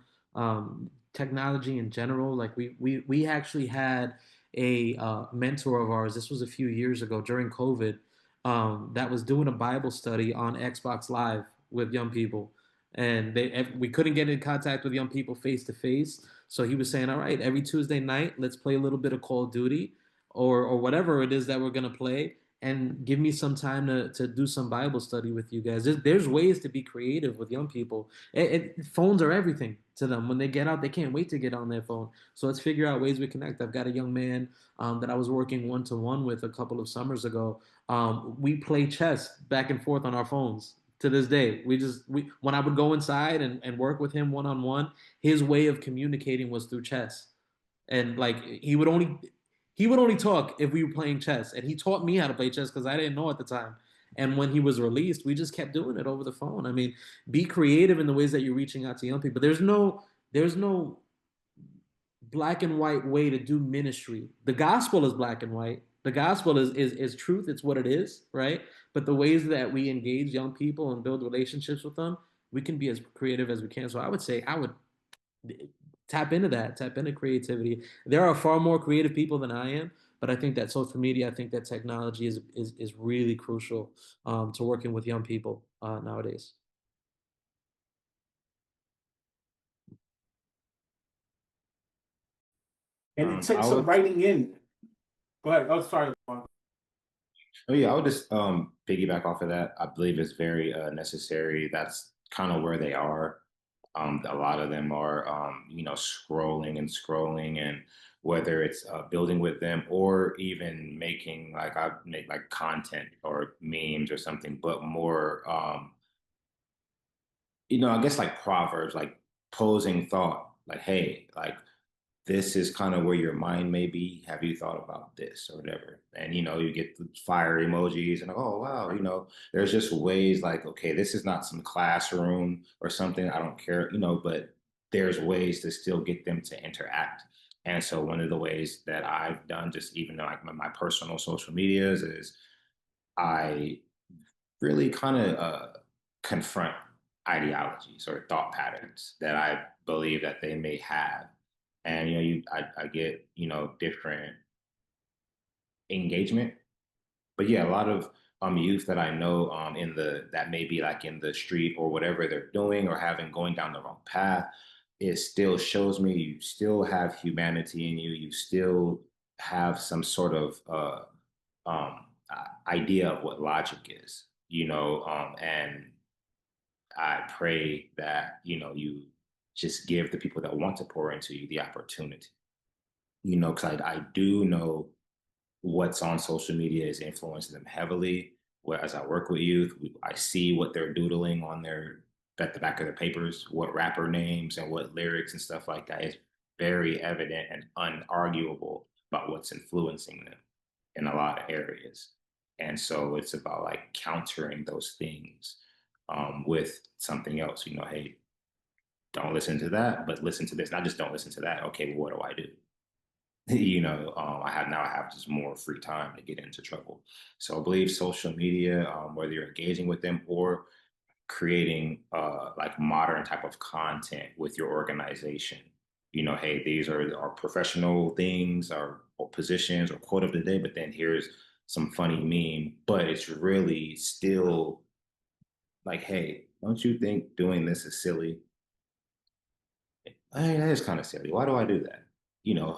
Technology in general, like we actually had a mentor of ours. This was a few years ago during COVID, that was doing a Bible study on Xbox Live with young people, and we couldn't get in contact with young people face to face. So he was saying, all right, every Tuesday night, let's play a little bit of Call of Duty or whatever it is that we're gonna play, and give me some time to do some Bible study with you guys. There's ways to be creative with young people. Phones are everything to them. When they get out, they can't wait to get on their phone. So let's figure out ways we connect. I've got a young man that I was working one-to-one with a couple of summers ago. We play chess back and forth on our phones to this day. When I would go inside and work with him one-on-one, his way of communicating was through chess. And like he would only talk if we were playing chess, and he taught me how to play chess because I didn't know at the time. And when he was released, we just kept doing it over the phone. I mean, be creative in the ways that you're reaching out to young people. There's no black and white way to do ministry. The gospel is black and white. The gospel is truth. It's what it is, right? But the ways that we engage young people and build relationships with them, we can be as creative as we can. So I would say I would tap into that, tap into creativity. There are far more creative people than I am, but I think that social media, I think that technology is really crucial to working with young people nowadays. And it takes I some would, writing in. Go ahead. Oh, sorry. oh yeah, I would just piggyback off of that. I believe it's very necessary. That's kind of where they are. A lot of them are, scrolling and scrolling, and whether it's building with them or even making like I make like content or memes or something, but more, I guess like proverbs, like posing thought, like, hey, like this is kind of where your mind may be. Have you thought about this or whatever? And you get the fire emojis and oh wow, there's just ways like, okay, this is not some classroom or something. I don't care, but there's ways to still get them to interact. And so one of the ways that I've done, just even like my personal social medias, is I really kind of confront ideologies or thought patterns that I believe that they may have. And I get different engagement, but yeah, a lot of youth that I know in the that may be like in the street or whatever they're doing or having going down the wrong path. It still shows me you still have humanity in you. You still have some sort of idea of what logic is, and I pray that, you just give the people that want to pour into you the opportunity, because I do know what's on social media is influencing them heavily. Whereas I work with youth, I see what they're doodling on at the back of their papers, what rapper names and what lyrics and stuff like that is very evident and unarguable about what's influencing them in a lot of areas. And so it's about like countering those things with something else. Hey, don't listen to that, but listen to this. Not just don't listen to that. Okay, well, what do I do? I have just more free time to get into trouble. So I believe social media, whether you're engaging with them or creating like modern type of content with your organization, hey, these are our professional things, or positions, or quote of the day, but then here's some funny meme, but it's really still like, hey, don't you think doing this is silly? Hey, that is kind of silly. Why do I do that?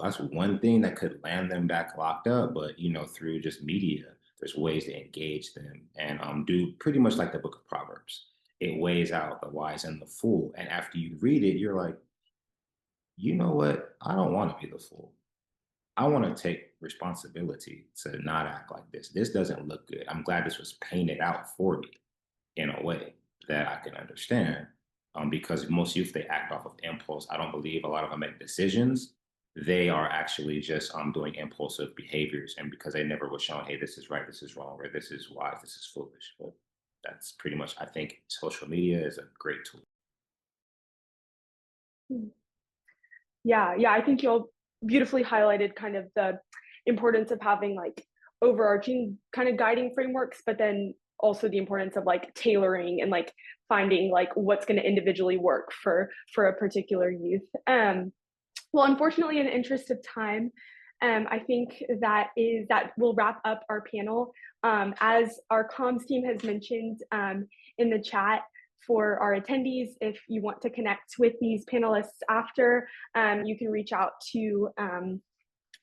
That's one thing that could land them back locked up. But through just media, there's ways to engage them and do pretty much like the Book of Proverbs. It weighs out the wise and the fool. And after you read it, you're like, you know what? I don't want to be the fool. I want to take responsibility to not act like this. This doesn't look good. I'm glad this was painted out for me in a way that I can understand. Because most youth, they act off of impulse. I don't believe a lot of them make decisions. they are actually just doing impulsive behaviors, and because they never was shown, hey, this is right, this is wrong, or this is wise, this is foolish. But that's pretty much, I think social media is a great tool. Yeah, I think you all beautifully highlighted kind of the importance of having like overarching kind of guiding frameworks, but then also the importance of like tailoring and like finding like what's going to individually work for a particular youth. Well, unfortunately, in the interest of time, I think that will wrap up our panel. As our comms team has mentioned in the chat, for our attendees, if you want to connect with these panelists after, you can reach out to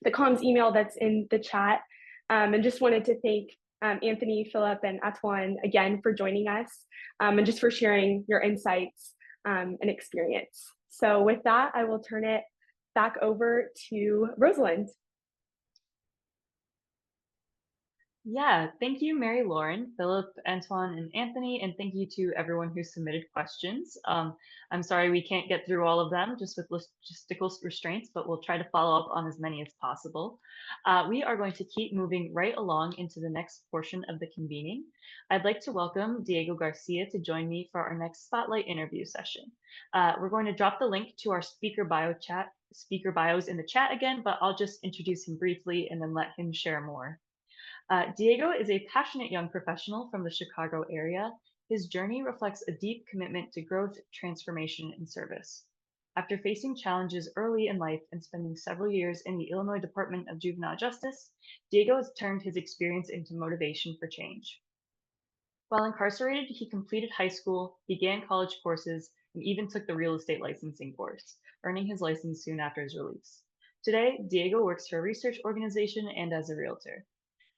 the comms email that's in the chat. And just wanted to thank Anthony, Philip, and Atuan again for joining us and just for sharing your insights and experience. So with that, I will turn it back over to Rosalind. Yeah, thank you, Mary Lauren, Philip, Antoine, and Anthony, and thank you to everyone who submitted questions. I'm sorry we can't get through all of them just with logistical restraints, but we'll try to follow up on as many as possible. We are going to keep moving right along into the next portion of the convening. I'd like to welcome Diego Garcia to join me for our next spotlight interview session. We're going to drop the link to our speaker bios in the chat again, but I'll just introduce him briefly and then let him share more. Diego is a passionate young professional from the Chicago area. His journey reflects a deep commitment to growth, transformation, and service. After facing challenges early in life and spending several years in the Illinois Department of Juvenile Justice, Diego has turned his experience into motivation for change. While incarcerated, he completed high school, began college courses, and even took the real estate licensing course, earning his license soon after his release. Today, Diego works for a research organization and as a realtor.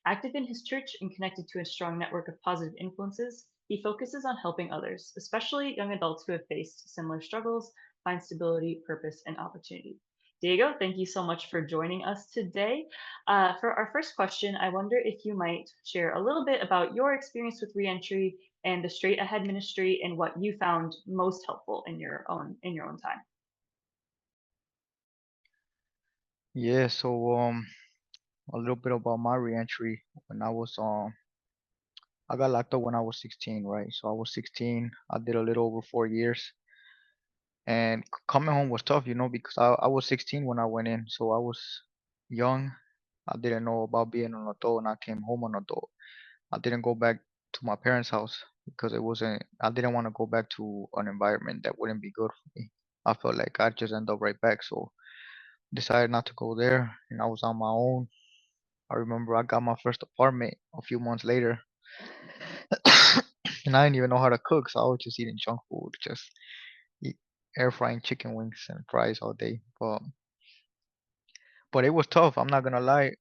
Active in his church and connected to a strong network of positive influences, he focuses on helping others, especially young adults who have faced similar struggles, find stability, purpose, and opportunity. Diego, thank you so much for joining us today. For our first question, I wonder if you might share a little bit about your experience with reentry and the Straight Ahead Ministry and what you found most helpful in your own time. Yeah, so a little bit about my reentry. When I got locked up when I was 16, right? So I was 16. I did a little over 4 years, and coming home was tough, because I was 16 when I went in, so I was young. I didn't know about being an adult, and I came home an adult. I didn't go back to my parents' house because it wasn't. I didn't want to go back to an environment that wouldn't be good for me. I felt like I'd just end up right back, so decided not to go there, and I was on my own. I remember I got my first apartment a few months later, and I didn't even know how to cook, so I was just eating junk food, just eat air frying chicken wings and fries all day. But it was tough. I'm not gonna lie.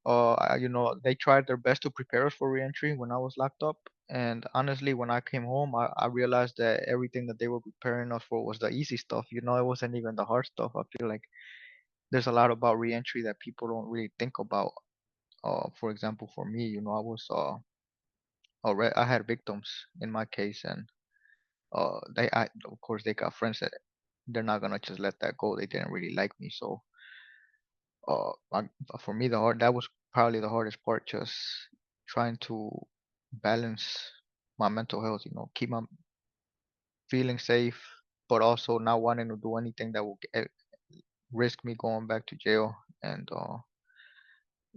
They tried their best to prepare us for reentry when I was locked up, and honestly, when I came home, I realized that everything that they were preparing us for was the easy stuff. It wasn't even the hard stuff. I feel like there's a lot about reentry that people don't really think about. For example, for me, I was already I had victims in my case, and of course they got friends that they're not gonna just let that go. They didn't really like me, so I, for me that was probably the hardest part, just trying to balance my mental health. Keep my feeling safe, but also not wanting to do anything that will risk me going back to jail. And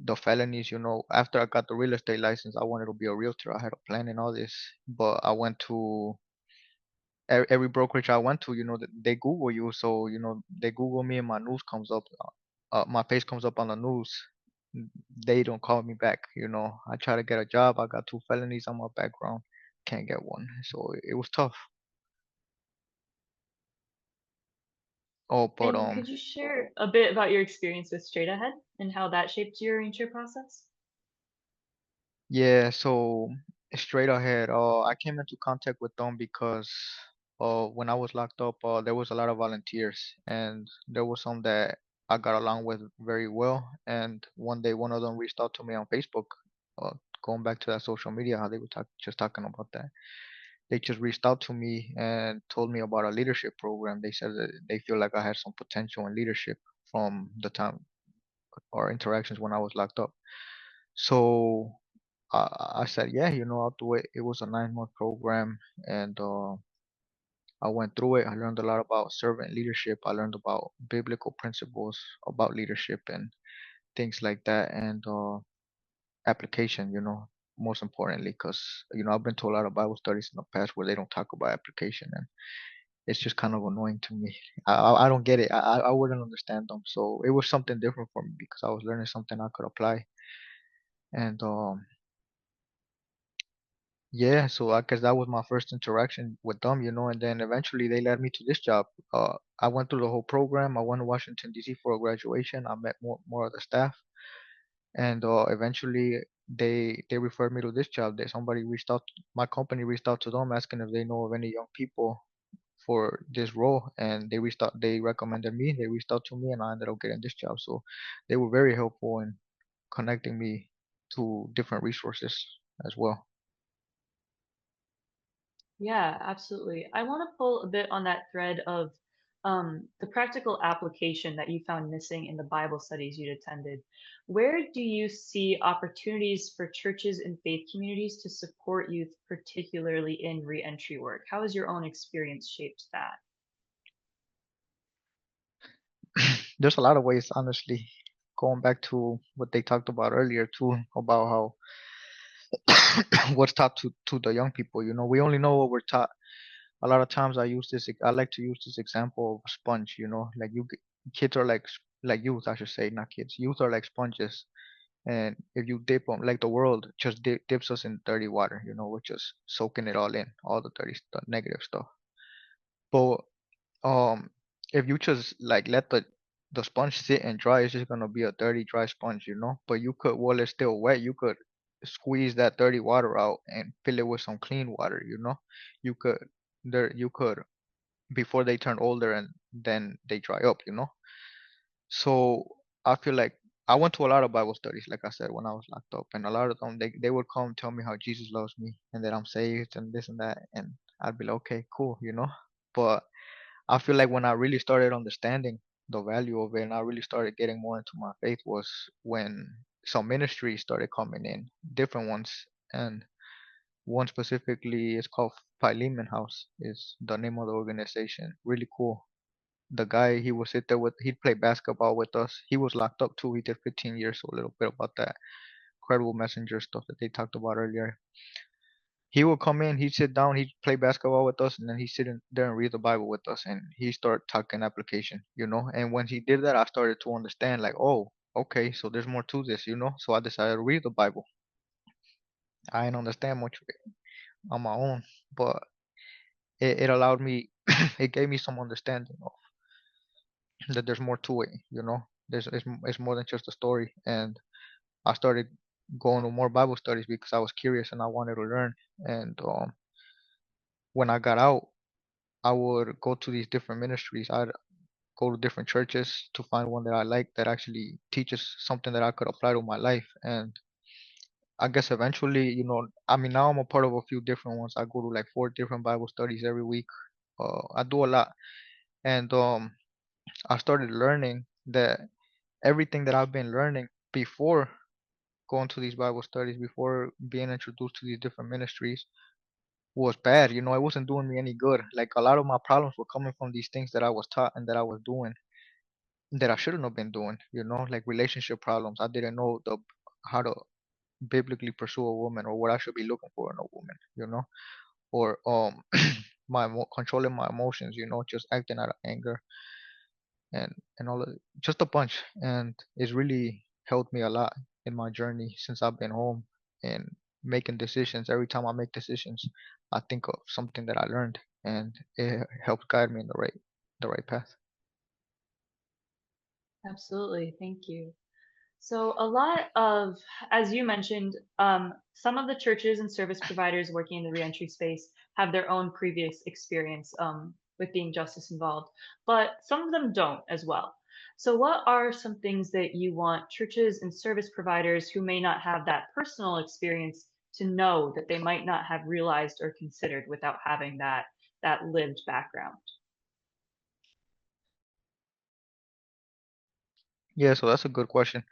the felonies, after I got the real estate license, I wanted to be a realtor. I had a plan and all this, but I went to every brokerage I went to, they Google you. So, they Google me and my news comes up, my face comes up on the news. They don't call me back. I try to get a job. I got 2 felonies on my background. Can't get one. So it was tough. Oh, but And could you share a bit about your experience with Straight Ahead and how that shaped your reentry process? yeah, so straight ahead, I came into contact with them because when I was locked up, there was a lot of volunteers, and there was some that I got along with very well. And one day, one of them reached out to me on Facebook, uh, going back to that social media, how they were just talking about that. They just reached out to me and told me about a leadership program. They said that they feel like I had some potential in leadership from the time or interactions when I was locked up. So I said, yeah, I'll do it. It was a 9-month program, and I went through it. I learned a lot about servant leadership. I learned about biblical principles about leadership and things like that, and application. Most importantly, because I've been to a lot of Bible studies in the past where they don't talk about application, and it's just kind of annoying to me. I don't get it. I wouldn't understand them. So it was something different for me because I was learning something I could apply. And yeah, so I guess that was my first interaction with them, and then eventually they led me to this job. I went through the whole program. I went to Washington D.C. for a graduation. I met more of the staff, and eventually they referred me to this job. That somebody reached out, my company reached out to them asking if they know of any young people for this role, and they recommended me. They reached out to me, and I ended up getting this job. So they were very helpful in connecting me to different resources as well. Yeah, absolutely. I want to pull a bit on that thread of the practical application that you found missing in the Bible studies you'd attended. Where do you see opportunities for churches and faith communities to support youth, particularly in reentry work? How has your own experience shaped that? There's a lot of ways, honestly. Going back to what they talked about earlier too, about how what's taught to the young people. We only know what we're taught. A lot of times I like to use this example of a sponge. Like kids are like youth, I should say, not kids. Youth are like sponges, and if you dip them, like the world just dips us in dirty water. We're just soaking it all in, all the dirty stuff, negative stuff. But um if you just like let the sponge sit and dry, it's just gonna be a dirty dry sponge. But you could, while it's still wet, you could squeeze that dirty water out and fill it with some clean water. You could you could, before they turn older and then they dry up. So I feel like I went to a lot of Bible studies, like I said, when I was locked up, and a lot of them they would come tell me how Jesus loves me and that I'm saved and this and that, and I'd be like, okay, cool. But I feel like when I really started understanding the value of it and I really started getting more into my faith was when some ministries started coming in, different ones. And one specifically is called Philemon House, is the name of the organization. Really cool. The guy, he would sit there he'd play basketball with us. He was locked up too. He did 15 years, so a little bit about that credible messenger stuff that they talked about earlier. He would come in, he'd sit down, he'd play basketball with us, and then he'd sit in there and read the Bible with us, and he started talking application. And when he did that, I started to understand, like, oh, okay, so there's more to this. So I decided to read the Bible. I didn't understand much of it on my own, but it allowed me, it gave me some understanding of that there's more to it. It's more than just a story, and I started going to more Bible studies because I was curious and I wanted to learn. And when I got out, I would go to these different ministries. I'd go to different churches to find one that I like that actually teaches something that I could apply to my life. And I guess eventually, I mean, now I'm a part of a few different ones. I go to like 4 different Bible studies every week. I do a lot. And I started learning that everything that I've been learning before going to these Bible studies, before being introduced to these different ministries, was bad. It wasn't doing me any good. Like a lot of my problems were coming from these things that I was taught and that I was doing that I shouldn't have been doing, like relationship problems. I didn't know how to biblically pursue a woman or what I should be looking for in a woman, or controlling my emotions, just acting out of anger and all of just a bunch. And it's really helped me a lot in my journey since I've been home and making decisions. Every time I make decisions, I think of something that I learned, and it helps guide me in the right path. Absolutely. Thank you. So, a lot of, as you mentioned, some of the churches and service providers working in the reentry space have their own previous experience with being justice involved, but some of them don't as well. So, what are some things that you want churches and service providers who may not have that personal experience to know that they might not have realized or considered without having that lived background? Yeah, so that's a good question.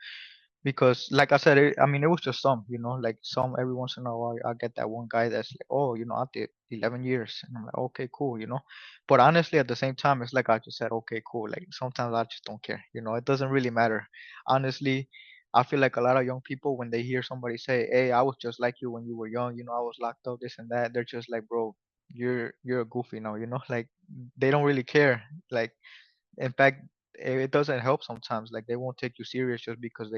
Because like I said, I mean, it was just some, like some every once in a while I get that one guy that's like, oh, I did 11 years, and I'm like, okay, cool. But honestly, at the same time, it's like I just said, okay, cool. Like sometimes I just don't care. It doesn't really matter. Honestly, I feel like a lot of young people when they hear somebody say, hey, I was just like you when you were young, I was locked up, this and that, they're just like, bro, you're a goofy now, like they don't really care. Like in fact, it doesn't help sometimes. Like they won't take you serious just because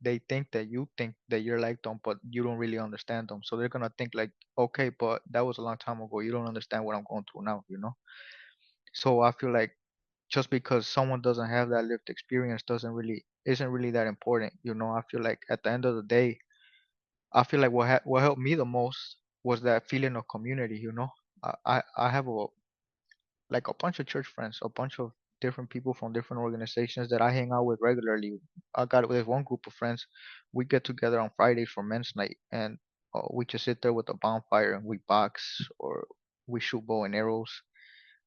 they think that you think that you're like them, but you don't really understand them. So they're gonna think like, okay, but that was a long time ago. You don't understand what I'm going through now. So I feel like just because someone doesn't have that lived experience doesn't really isn't really that important. I feel like at the end of the day, I feel like what helped me the most was that feeling of community. I have a bunch of church friends, a bunch of different people from different organizations that I hang out with regularly. I got with one group of friends. We get together on Fridays for men's night, and we just sit there with a bonfire and we box or we shoot bow and arrows,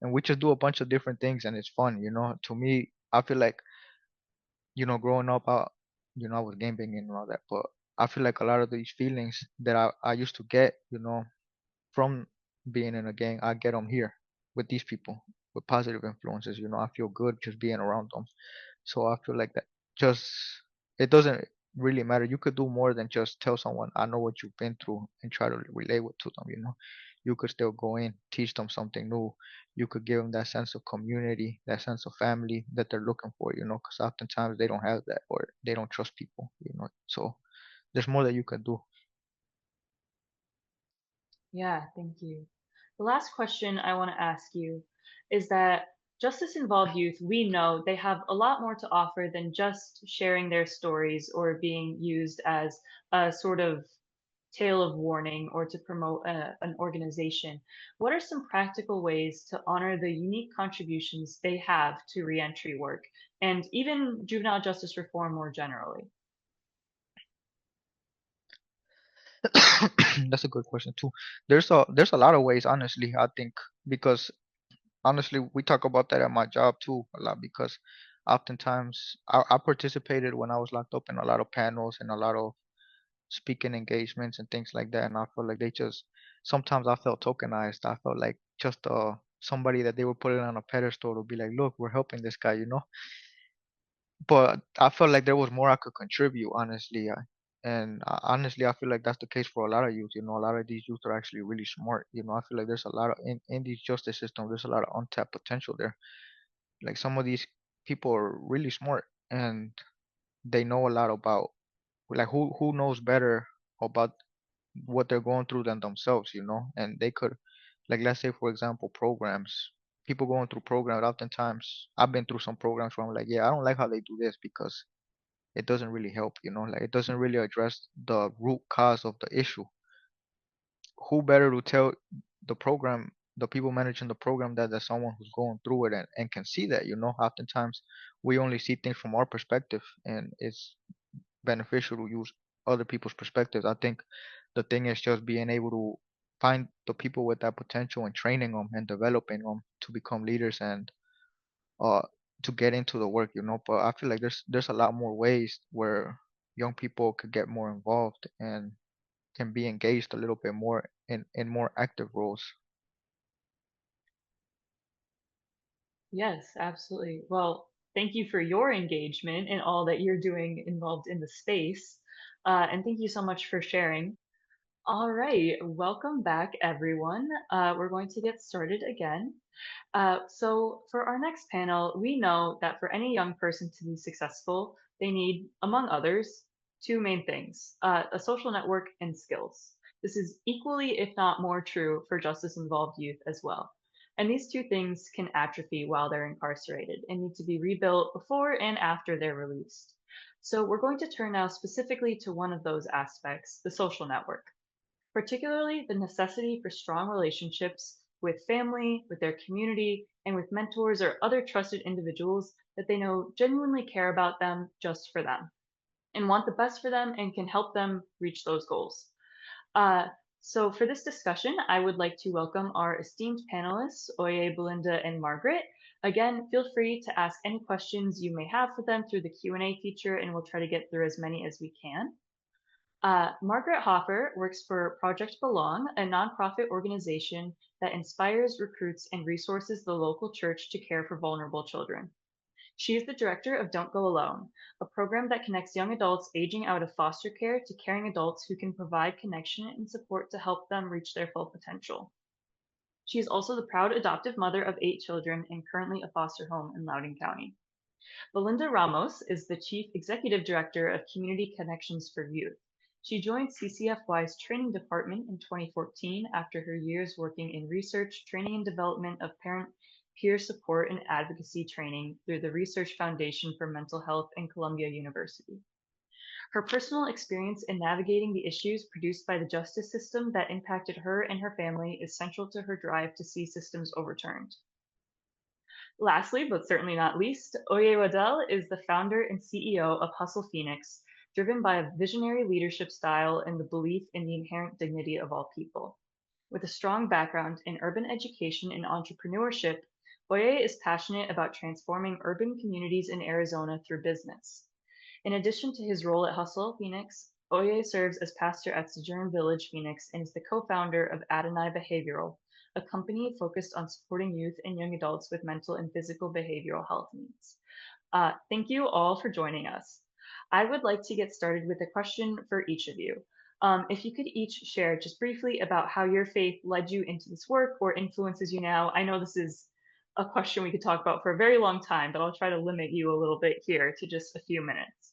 and we just do a bunch of different things, and it's fun. To me, I feel like growing up, I was game banging and all that, but I feel like a lot of these feelings that I used to get, from being in a gang, I get them here with these people, with positive influences. I feel good just being around them. So I feel like that just it doesn't really matter. You could do more than just tell someone, I know what you've been through and try to relate it to them. You could still go in, teach them something new. You could give them that sense of community, that sense of family that they're looking for, because oftentimes they don't have that or they don't trust people. So there's more that you can do. Yeah, thank you. The last question I want to ask you is that justice involved youth, we know they have a lot more to offer than just sharing their stories or being used as a sort of tale of warning or to promote an organization. What are some practical ways to honor the unique contributions they have to reentry work and even juvenile justice reform more generally? That's a good question too. There's a lot of ways, honestly, I think, because honestly, we talk about that at my job too a lot because oftentimes I participated when I was locked up in a lot of panels and a lot of speaking engagements and things like that, and I felt like they just sometimes I felt tokenized. I felt like just somebody that they were putting on a pedestal to be like, look, we're helping this guy. But I felt like there was more I could contribute, honestly. And honestly, I feel like that's the case for a lot of youth. A lot of these youth are actually really smart. I feel like there's a lot of in these justice systems, there's a lot of untapped potential there. Like some of these people are really smart and they know a lot about like who knows better about what they're going through than themselves. And they could like let's say for example programs. People going through programs oftentimes I've been through some programs where I'm like, yeah, I don't like how they do this because it doesn't really help. Like it doesn't really address the root cause of the issue. Who better to tell the program, the people managing the program, that there's someone who's going through it and can see that. Oftentimes we only see things from our perspective, and it's beneficial to use other people's perspectives. I think the thing is just being able to find the people with that potential and training them and developing them to become leaders and uh to get into the work. But I feel like there's a lot more ways where young people could get more involved and can be engaged a little bit more in more active roles. Yes, absolutely. Well, thank you for your engagement and all that you're doing involved in the space. And thank you so much for sharing. All right, welcome back, everyone. We're going to get started again. So, for our next panel, we know that for any young person to be successful, they need, among others, two main things: a social network and skills. This is equally, if not more, true for justice involved youth as well. And these two things can atrophy while they're incarcerated and need to be rebuilt before and after they're released. So, we're going to turn now specifically to one of those aspects, the social network, particularly the necessity for strong relationships with family, with their community, and with mentors or other trusted individuals that they know genuinely care about them just for them and want the best for them and can help them reach those goals. Uh, So for this discussion, I would like to welcome our esteemed panelists, Oye, Belinda, and Margaret. Again, feel free to ask any questions you may have for them through the Q&A feature, and we'll try to get through as many as we can. Margaret Hoffer works for Project Belong, a nonprofit organization that inspires, recruits, and resources the local church to care for vulnerable children. She is the director of Don't Go Alone, a program that connects young adults aging out of foster care to caring adults who can provide connection and support to help them reach their full potential. She is also the proud adoptive mother of 8 children and currently a foster home in Loudoun County. Belinda Ramos is the Chief Executive Director of Community Connections for Youth. She joined CCFY's training department in 2014 after her years working in research, training and development of parent peer support and advocacy training through the Research Foundation for Mental Health and Columbia University. Her personal experience in navigating the issues produced by the justice system that impacted her and her family is central to her drive to see systems overturned. Lastly, but certainly not least, Oye Waddell is the founder and CEO of Hustle Phoenix, driven by a visionary leadership style and the belief in the inherent dignity of all people. With a strong background in urban education and entrepreneurship, Oye is passionate about transforming urban communities in Arizona through business. In addition to his role at Hustle Phoenix, Oye serves as pastor at Sojourn Village Phoenix and is the co-founder of Adonai Behavioral, a company focused on supporting youth and young adults with mental and physical behavioral health needs. Thank you all for joining us. I would like to get started with a question for each of you. If you could each share just briefly about how your faith led you into this work or influences you now. I know this is a question we could talk about for a very long time, but I'll try to limit you a little bit here to just a few minutes.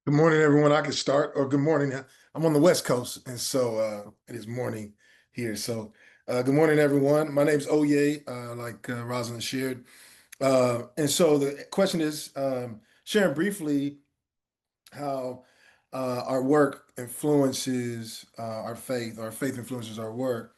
Good morning, everyone. I can start, or good morning. I'm on the West Coast, and so it is morning here. So, good morning, everyone. My name's Oye, like Rosalind shared. And so the question is sharing briefly how our work influences our faith influences our work.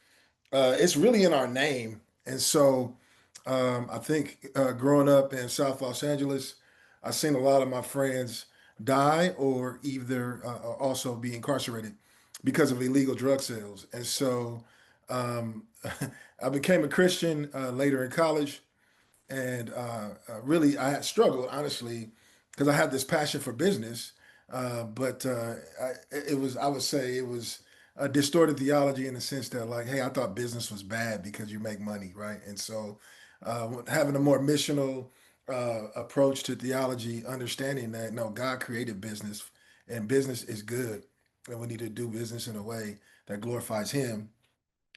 It's really in our name. And so I think growing up in South Los Angeles, I've seen a lot of my friends die or either also be incarcerated because of illegal drug sales. And so um, I became a Christian later in college. And really, I had struggled, honestly, because I had this passion for business. It was, I would say, it was a distorted theology in the sense that, like, hey, I thought business was bad because you make money, right? And so, having a more missional approach to theology, understanding that no, God created business, and business is good, and we need to do business in a way that glorifies Him.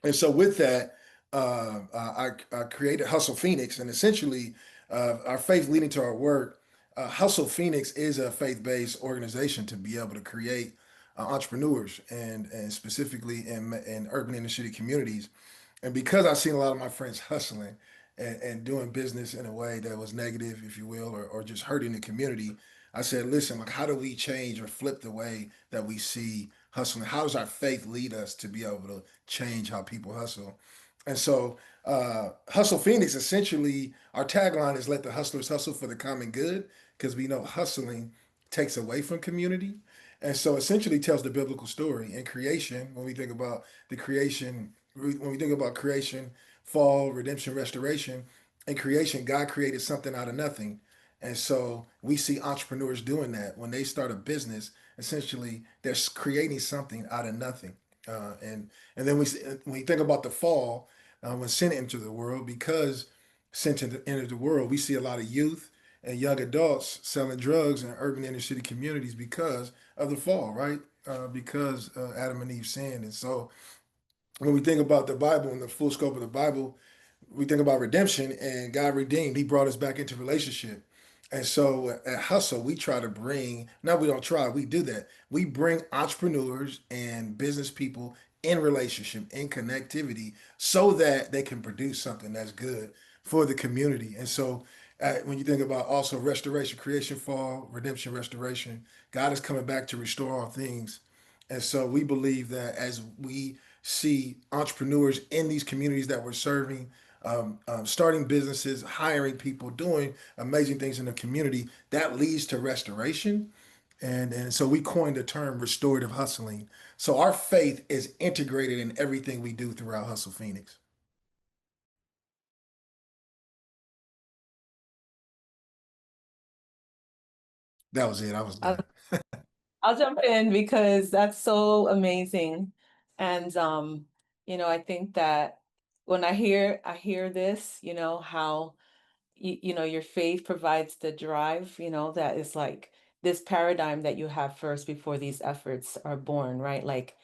And so with that, I created Hustle Phoenix, and essentially, our faith leading to our work. Hustle Phoenix is a faith-based organization to be able to create entrepreneurs and specifically in urban inner city communities. And because I've seen a lot of my friends hustling and doing business in a way that was negative, if you will, or just hurting the community, I said, listen, like, how do we change or flip the way that we see hustling? How does our faith lead us to be able to change how people hustle? And so, Hustle Phoenix, essentially, our tagline is let the hustlers hustle for the common good, because we know hustling takes away from community. And so, essentially, tells the biblical story in creation. When we think about the creation, when we think about creation, fall, redemption, restoration, in creation, God created something out of nothing. And so we see entrepreneurs doing that when they start a business. Essentially, they're creating something out of nothing. And then when we think about the fall, when sin entered the world, because entered the world, we see a lot of youth and young adults selling drugs in urban inner city communities because of the fall, right? Because Adam and Eve sinned. And so when we think about the Bible and the full scope of the Bible, we think about redemption, and God redeemed. He brought us back into relationship. And so at Hustle, we try to bring, now we don't try, we do that. We bring entrepreneurs and business people in relationship, in connectivity, so that they can produce something that's good for the community. And so when you think about also restoration, creation, fall, redemption, restoration, God is coming back to restore all things. And so we believe that as we see entrepreneurs in these communities that we're serving, starting businesses, hiring people, doing amazing things in the community, that leads to restoration. And so we coined the term restorative hustling. So our faith is integrated in everything we do throughout Hustle Phoenix. That was it. I was done. I'll jump in because that's so amazing. And I think that when I hear this, how your faith provides the drive, that is like this paradigm that you have first before these efforts are born, right? Like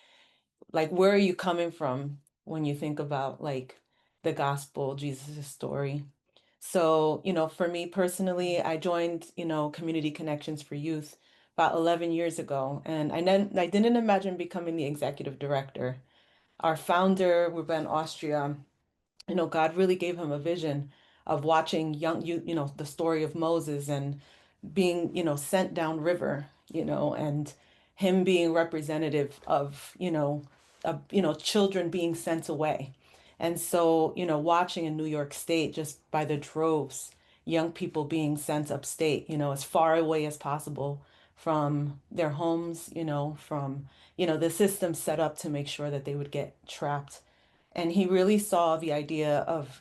where are you coming from when you think about like the gospel, Jesus' story? So, for me personally, I joined, Community Connections for Youth about 11 years ago, and I didn't imagine becoming the executive director. Our founder, we were in Austria, God really gave him a vision of watching the story of Moses and being, sent downriver, and him being representative of children being sent away. And so, watching in New York State just by the droves, young people being sent upstate, as far away as possible from their homes, from, the system set up to make sure that they would get trapped. And he really saw the idea of,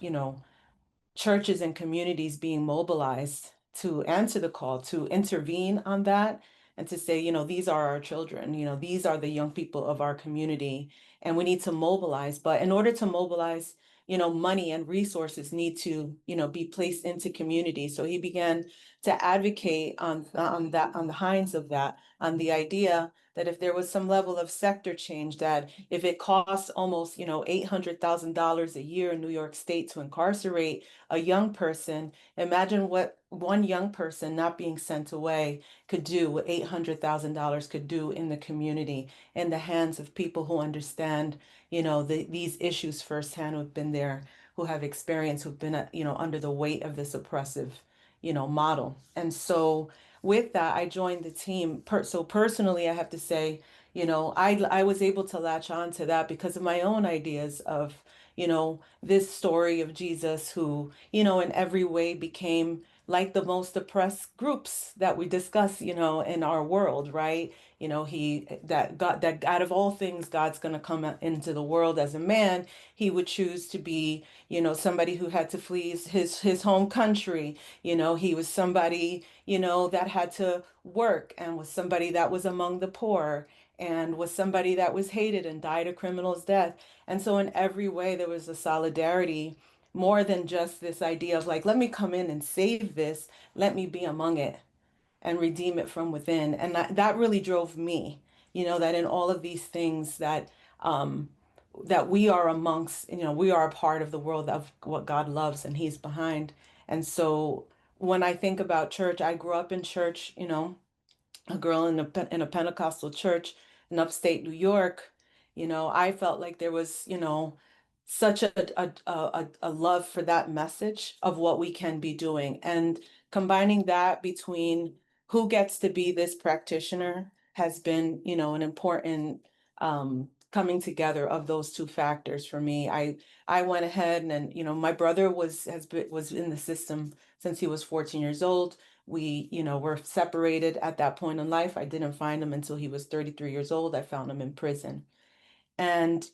churches and communities being mobilized to answer the call, to intervene on that, and to say, these are our children, these are the young people of our community, and we need to mobilize. But in order to mobilize, money and resources need to, be placed into community. So he began to advocate on the hinds of that, on the idea that if there was some level of sector change, that if it costs almost, $800,000 a year in New York State to incarcerate a young person, imagine what one young person not being sent away could do, what $800,000 could do in the community, in the hands of people who understand, these issues firsthand, who've been there, who have experience, who've been, under the weight of this oppressive, model. And so with that, I joined the team. So personally, I have to say, I was able to latch on to that because of my own ideas of, this story of Jesus who, in every way became like the most oppressed groups that we discuss, in our world, right? That out of all things, God's going to come into the world as a man. He would choose to be, somebody who had to flee his home country. He was somebody, that had to work and was somebody that was among the poor and was somebody that was hated and died a criminal's death. And so in every way, there was a solidarity more than just this idea of like, let me come in and save this, let me be among it and redeem it from within. And that really drove me, that in all of these things um, that we are amongst, we are a part of the world of what God loves and he's behind. And so when I think about church, I grew up in church, a girl in a Pentecostal church in upstate New York. I felt like there was, such a love for that message of what we can be doing. And combining that between who gets to be this practitioner has been, an important coming together of those two factors for me. I went ahead and, my brother was in the system since he was 14 years old. We, were separated at that point in life. I didn't find him until he was 33 years old. I found him in prison. And,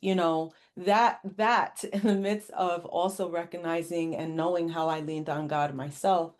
that in the midst of also recognizing and knowing how I leaned on God myself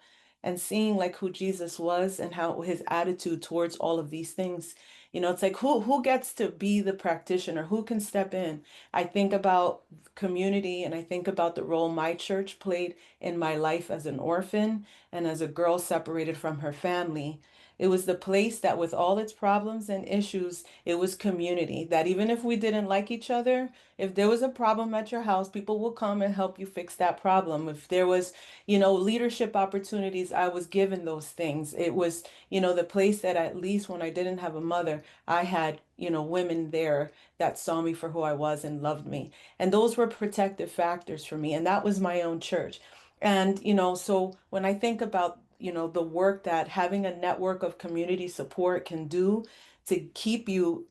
and seeing like who Jesus was and how his attitude towards all of these things, it's like who gets to be the practitioner, who can step in. I think about community and I think about the role my church played in my life as an orphan and as a girl separated from her family. It was the place that, with all its problems and issues, it was community. That even if we didn't like each other, if there was a problem at your house, people will come and help you fix that problem. If there was, leadership opportunities, I was given those things. It was, the place that at least when I didn't have a mother, I had, women there that saw me for who I was and loved me. And those were protective factors for me. And that was my own church. And, so when I think about, the work that having a network of community support can do to keep you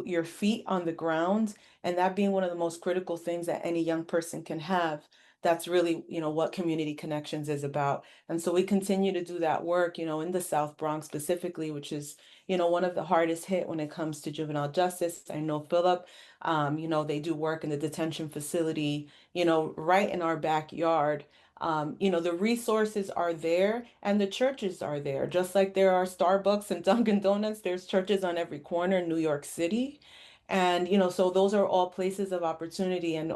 your feet on the ground, and that being one of the most critical things that any young person can have, that's really, what Community Connections is about. And so we continue to do that work, in the South Bronx specifically, which is, one of the hardest hit when it comes to juvenile justice. I know Philip, they do work in the detention facility, right in our backyard. The resources are there and the churches are there. Just like there are Starbucks and Dunkin' Donuts, there's churches on every corner in New York City. And, so those are all places of opportunity and,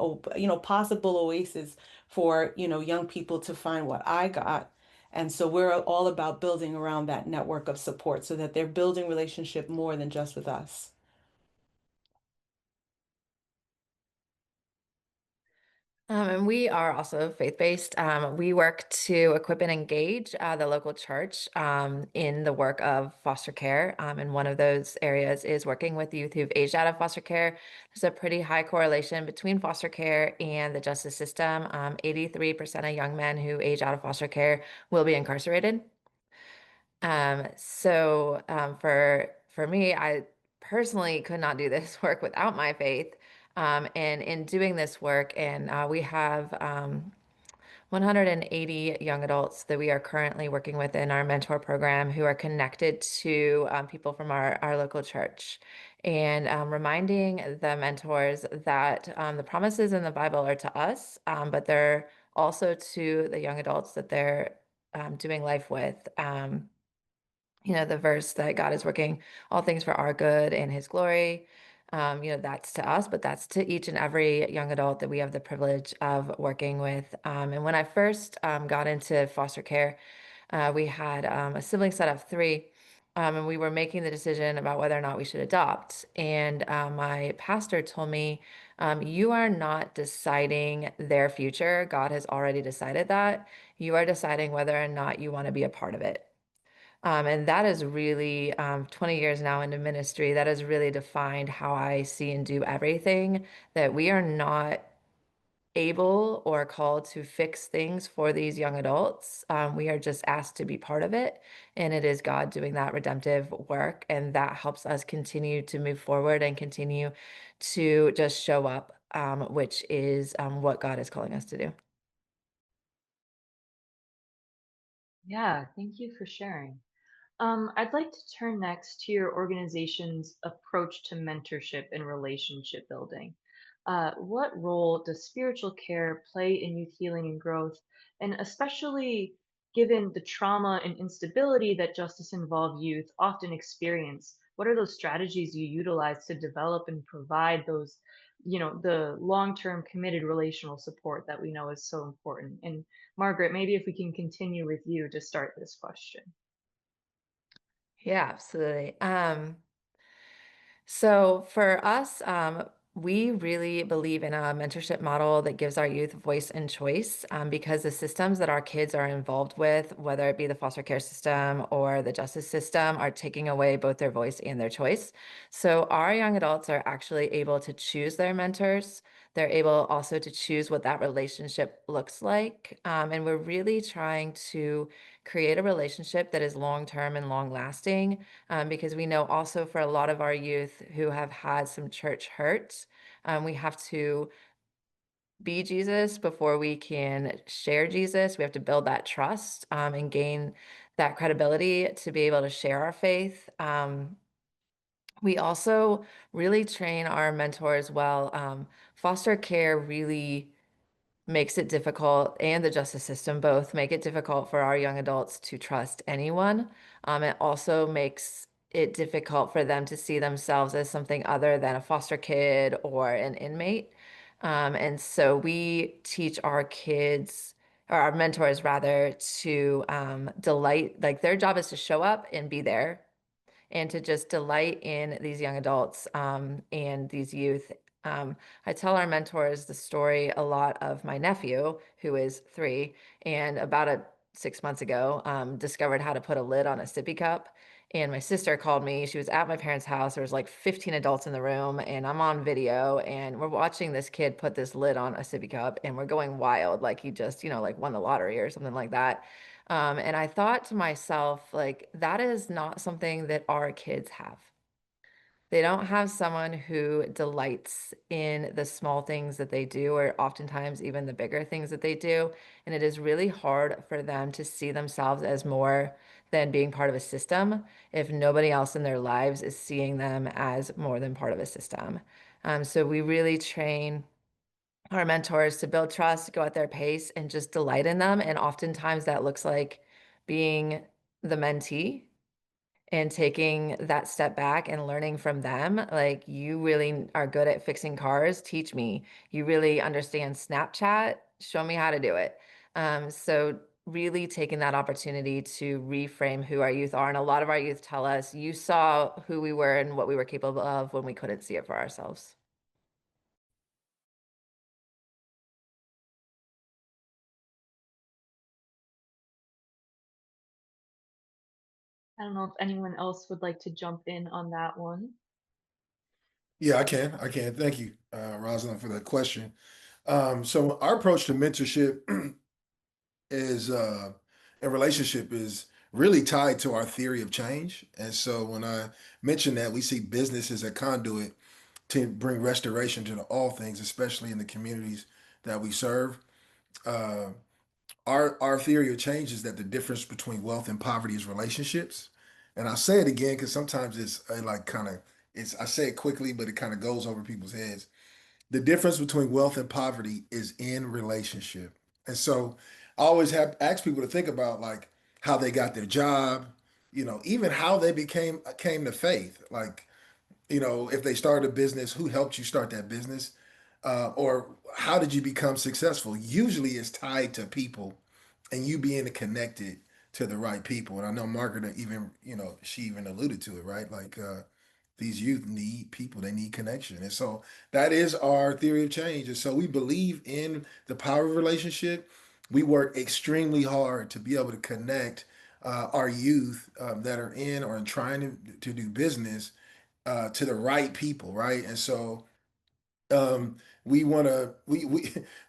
possible oases for, young people to find what I got. And so we're all about building around that network of support so that they're building relationship more than just with us. And we are also faith-based. We work to equip and engage the local church in the work of foster care. And one of those areas is working with youth who've aged out of foster care. There's a pretty high correlation between foster care and the justice system. 83% of young men who age out of foster care will be incarcerated. For me, I personally could not do this work without my faith. And in doing this work, and we have 180 young adults that we are currently working with in our mentor program who are connected to people from our local church. And reminding the mentors that the promises in the Bible are to us, but they're also to the young adults that they're doing life with. The verse that God is working all things for our good and his glory. That's to us, but that's to each and every young adult that we have the privilege of working with. And when I first got into foster care, we had a sibling set of three, and we were making the decision about whether or not we should adopt. And my pastor told me, you are not deciding their future. God has already decided that. You are deciding whether or not you want to be a part of it. And that is really 20 years now into ministry. That has really defined how I see and do everything, that we are not able or called to fix things for these young adults. We are just asked to be part of it. And it is God doing that redemptive work. And that helps us continue to move forward and continue to just show up, which is what God is calling us to do. Yeah, thank you for sharing. I'd like to turn next to your organization's approach to mentorship and relationship building. What role does spiritual care play in youth healing and growth, and especially given the trauma and instability that justice-involved youth often experience? What are those strategies you utilize to develop and provide those, the long-term committed relational support that we know is so important? And Margaret, maybe if we can continue with you to start this question. Yeah, absolutely. So for us, we really believe in a mentorship model that gives our youth voice and choice, because the systems that our kids are involved with, whether it be the foster care system or the justice system, are taking away both their voice and their choice. So our young adults are actually able to choose their mentors. They're able also to choose what that relationship looks like. And we're really trying to create a relationship that is long-term and long-lasting, because we know also for a lot of our youth who have had some church hurt, we have to be Jesus before we can share Jesus. We have to build that trust and gain that credibility to be able to share our faith. We also really train our mentors well. Foster care really makes it difficult, and the justice system both make it difficult for our young adults to trust anyone. It also makes it difficult for them to see themselves as something other than a foster kid or an inmate. And so we teach our kids, or our mentors rather, to delight, like their job is to show up and be there and to just delight in these young adults and these youth. I tell our mentors the story a lot of my nephew, who is 3, and about 6 months ago, discovered how to put a lid on a sippy cup. And my sister called me. She was at my parents' house. There was like 15 adults in the room, and I'm on video, and we're watching this kid put this lid on a sippy cup, and we're going wild, like he just, like won the lottery or something like that. And I thought to myself, like, that is not something that our kids have. they don't have someone who delights in the small things that they do, or oftentimes even the bigger things that they do. And it is really hard for them to see themselves as more than being part of a system if nobody else in their lives is seeing them as more than part of a system. So we really train our mentors to build trust, go at their pace, and just delight in them. And oftentimes that looks like being the mentee and taking that step back and learning from them. Like, you really are good at fixing cars, teach me. You really understand Snapchat, show me how to do it. So really taking that opportunity to reframe who our youth are. And a lot of our youth tell us, you saw who we were and what we were capable of when we couldn't see it for ourselves. I don't know if anyone else would like to jump in on that one. Yeah, I can. I can. Thank you, Rosalind, for that question. So our approach to mentorship is and relationship is really tied to our theory of change. And so when I mention that, we see business as a conduit to bring restoration to all things, especially in the communities that we serve. Uh, our theory of change is that the difference between wealth and poverty is relationships. And I'll say it again because sometimes it's like kind of it's I say it quickly, but it kind of goes over people's heads. The difference between wealth and poverty is in relationship. And so I always have asked people to think about like how they got their job, even how they came to faith. Like, if they started a business, who helped you start that business? Or how did you become successful? Usually it's tied to people and you being connected to the right people. And I know Margaret even, she even alluded to it, right? Like these youth need people, they need connection. And so that is our theory of change. And so we believe in the power of relationship. We work extremely hard to be able to connect our youth that are in or in trying to do business to the right people, right? And so we want to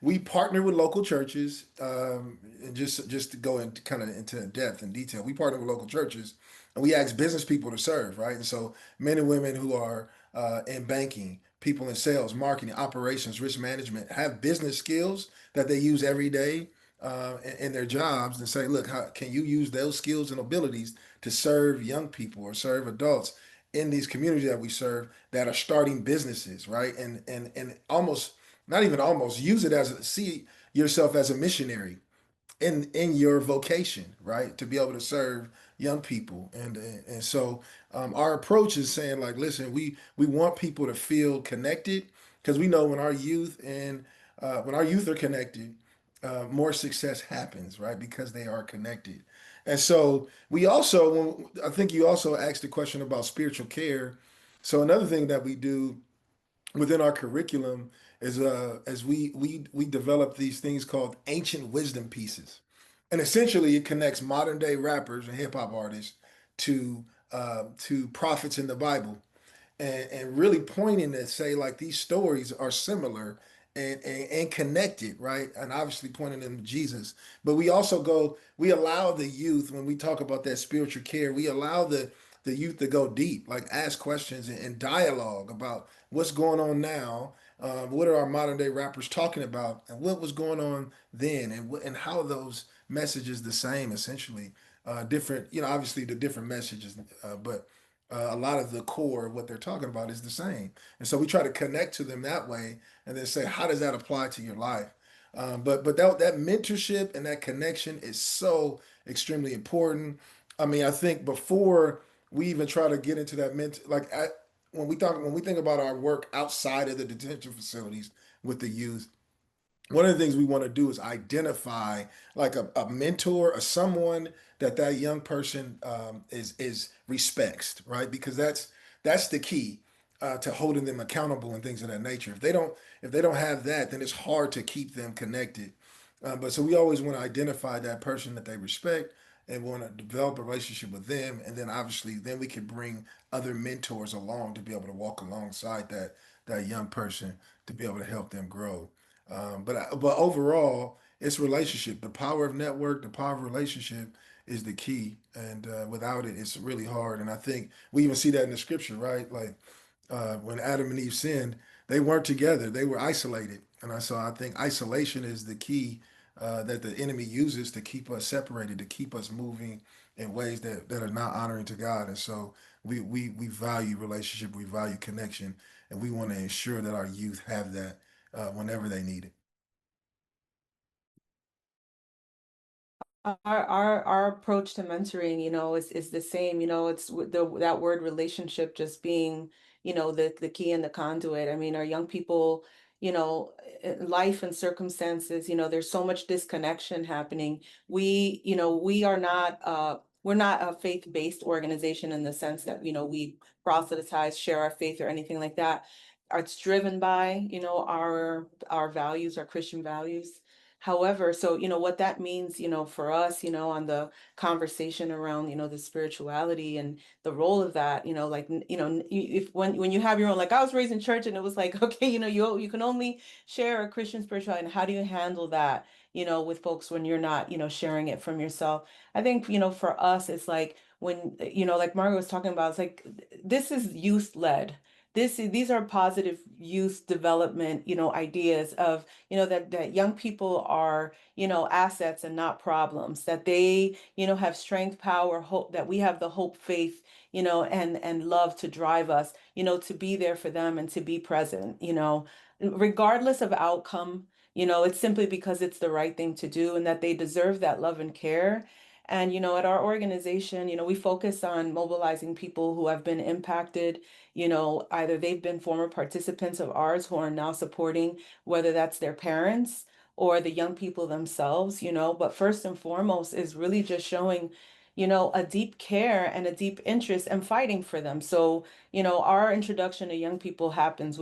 we partner with local churches, and just to go into kind of into depth and detail, we partner with local churches, and we ask business people to serve, right? And so men and women who are in banking, people in sales, marketing, operations, risk management, have business skills that they use every day in their jobs, and say, look, how can you use those skills and abilities to serve young people or serve adults in these communities that we serve that are starting businesses, right? And almost, not even almost, use it as see yourself as a missionary in your vocation, right? To be able to serve young people, and so our approach is saying like, listen, we want people to feel connected because we know when our youth are connected, more success happens, right? Because they are connected. And so we also, I think you also asked a question about spiritual care. So another thing that we do within our curriculum is as we develop these things called ancient wisdom pieces, and essentially it connects modern day rappers and hip hop artists to prophets in the Bible, and really pointing to say like these stories are similar and connected, right? And obviously pointing them to Jesus. But we allow the youth, when we talk about that spiritual care, we allow the youth to go deep, like ask questions and dialogue about what's going on now. What are our modern day rappers talking about, and what was going on then, and how are those messages the same essentially? Different, obviously the different messages, but a lot of the core of what they're talking about is the same. And so we try to connect to them that way, and then say, how does that apply to your life? But that mentorship and that connection is so extremely important. I mean, I think before we even try to get into that when we think about our work outside of the detention facilities with the youth, one of the things we want to do is identify like a mentor or someone that young person is respects, right? Because that's the key to holding them accountable and things of that nature. If they don't have that, then it's hard to keep them connected. But so we always want to identify that person that they respect and want to develop a relationship with them, and then obviously then we can bring other mentors along to be able to walk alongside that young person to be able to help them grow. But overall, it's relationship. The power of network, the power of relationship is the key, and without it, it's really hard. And I think we even see that in the scripture, right? Like when Adam and Eve sinned, they weren't together. They were isolated. And I think isolation is the key that the enemy uses to keep us separated, to keep us moving in ways that are not honoring to God. And so we value relationship, we value connection, and we want to ensure that our youth have that whenever they need it. Our approach to mentoring, is the same. It's that word relationship just being, the key and the conduit. I mean, our young people, life and circumstances, there's so much disconnection happening. We're not a faith-based organization in the sense that, we proselytize, share our faith or anything like that. It's driven by, our values, our Christian values. However, so, what that means, for us, on the conversation around, the spirituality and the role of that, like, if when you have your own, like I was raised in church and it was like, okay, you can only share a Christian spirituality. And how do you handle that, with folks when you're not, sharing it from yourself? I think, for us, it's like when, like Mario was talking about, it's like, this is youth led. These are positive youth development, ideas of, that young people are, assets and not problems, that they, have strength, power, hope, that we have the hope, faith, and love to drive us, to be there for them and to be present, regardless of outcome. It's simply because it's the right thing to do and that they deserve that love and care. And, at our organization, we focus on mobilizing people who have been impacted, either they've been former participants of ours who are now supporting, whether that's their parents or the young people themselves, but first and foremost is really just showing, a deep care and a deep interest and fighting for them. So, our introduction to young people happens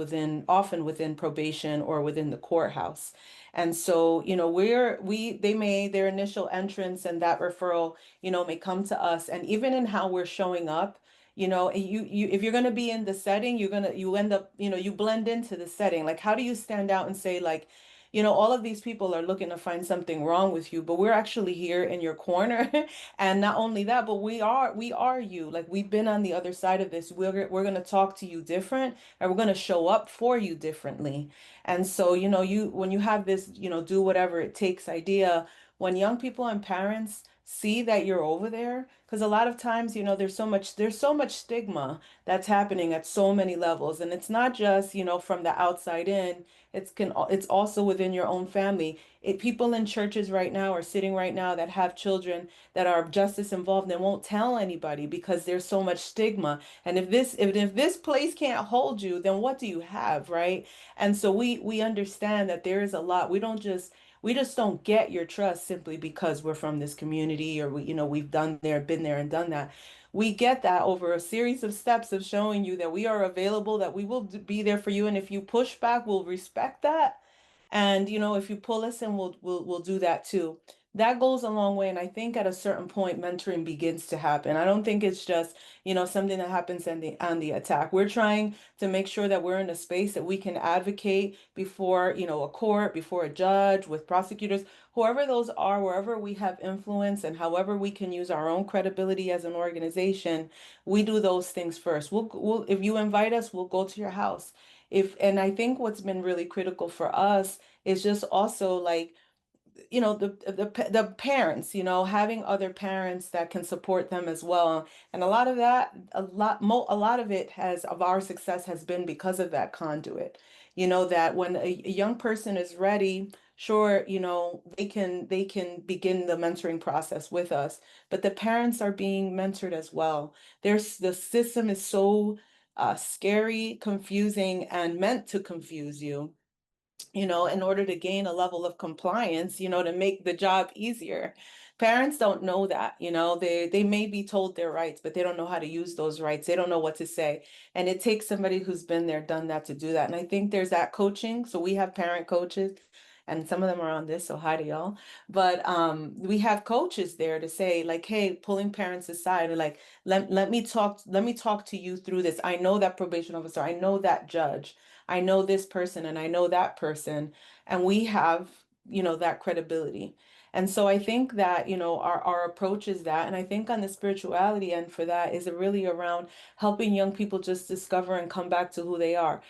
often within probation or within the courthouse. And so, they may, their initial entrance and that referral, may come to us. And even in how we're showing up, if you're going to be in the setting, you end up, you blend into the setting. Like, how do you stand out and say, like, all of these people are looking to find something wrong with you, but we're actually here in your corner. And not only that, but we are you. Like, we've been on the other side of this. We're going to talk to you different, and we're going to show up for you differently. And so, when you have this, do whatever it takes idea, when young people and parents see that you're over there, because a lot of times, there's so much stigma that's happening at so many levels. And it's not just, from the outside in, it's also within your own family. People in churches right now are sitting right now that have children that are justice involved and won't tell anybody because there's so much stigma. And if this place can't hold you, then what do you have, right? And so we understand that there is a lot. We just don't get your trust simply because we're from this community, or we've been there and done that. We get that over a series of steps of showing you that we are available, that we will be there for you. And if you push back, we'll respect that. And if you pull us in, we'll do that too. That goes a long way. And I think at a certain point, mentoring begins to happen. I don't think it's just, something that happens on the attack. We're trying to make sure that we're in a space that we can advocate before, a court, before a judge, with prosecutors, whoever those are, wherever we have influence and however we can use our own credibility as an organization. We do those things first. If you invite us, we'll go to your house. And I think what's been really critical for us is just also, like, the parents, having other parents that can support them as well. And a lot of our success has been because of that conduit. That when a young person is ready, sure, they can begin the mentoring process with us, but the parents are being mentored as well. The system is so scary, confusing, and meant to confuse you, in order to gain a level of compliance, to make the job easier. Parents don't know that, they may be told their rights, but they don't know how to use those rights. They don't know what to say. And it takes somebody who's been there, done that, to do that. And I think there's that coaching. So we have parent coaches, and some of them are on this, so hi to y'all. But we have coaches there to say, like, hey, pulling parents aside, or like, let me talk to you through this. I know that probation officer, I know that judge, I know this person, and I know that person, and we have, that credibility. And so I think that, our approach is that. And I think on the spirituality end for that is really around helping young people just discover and come back to who they are.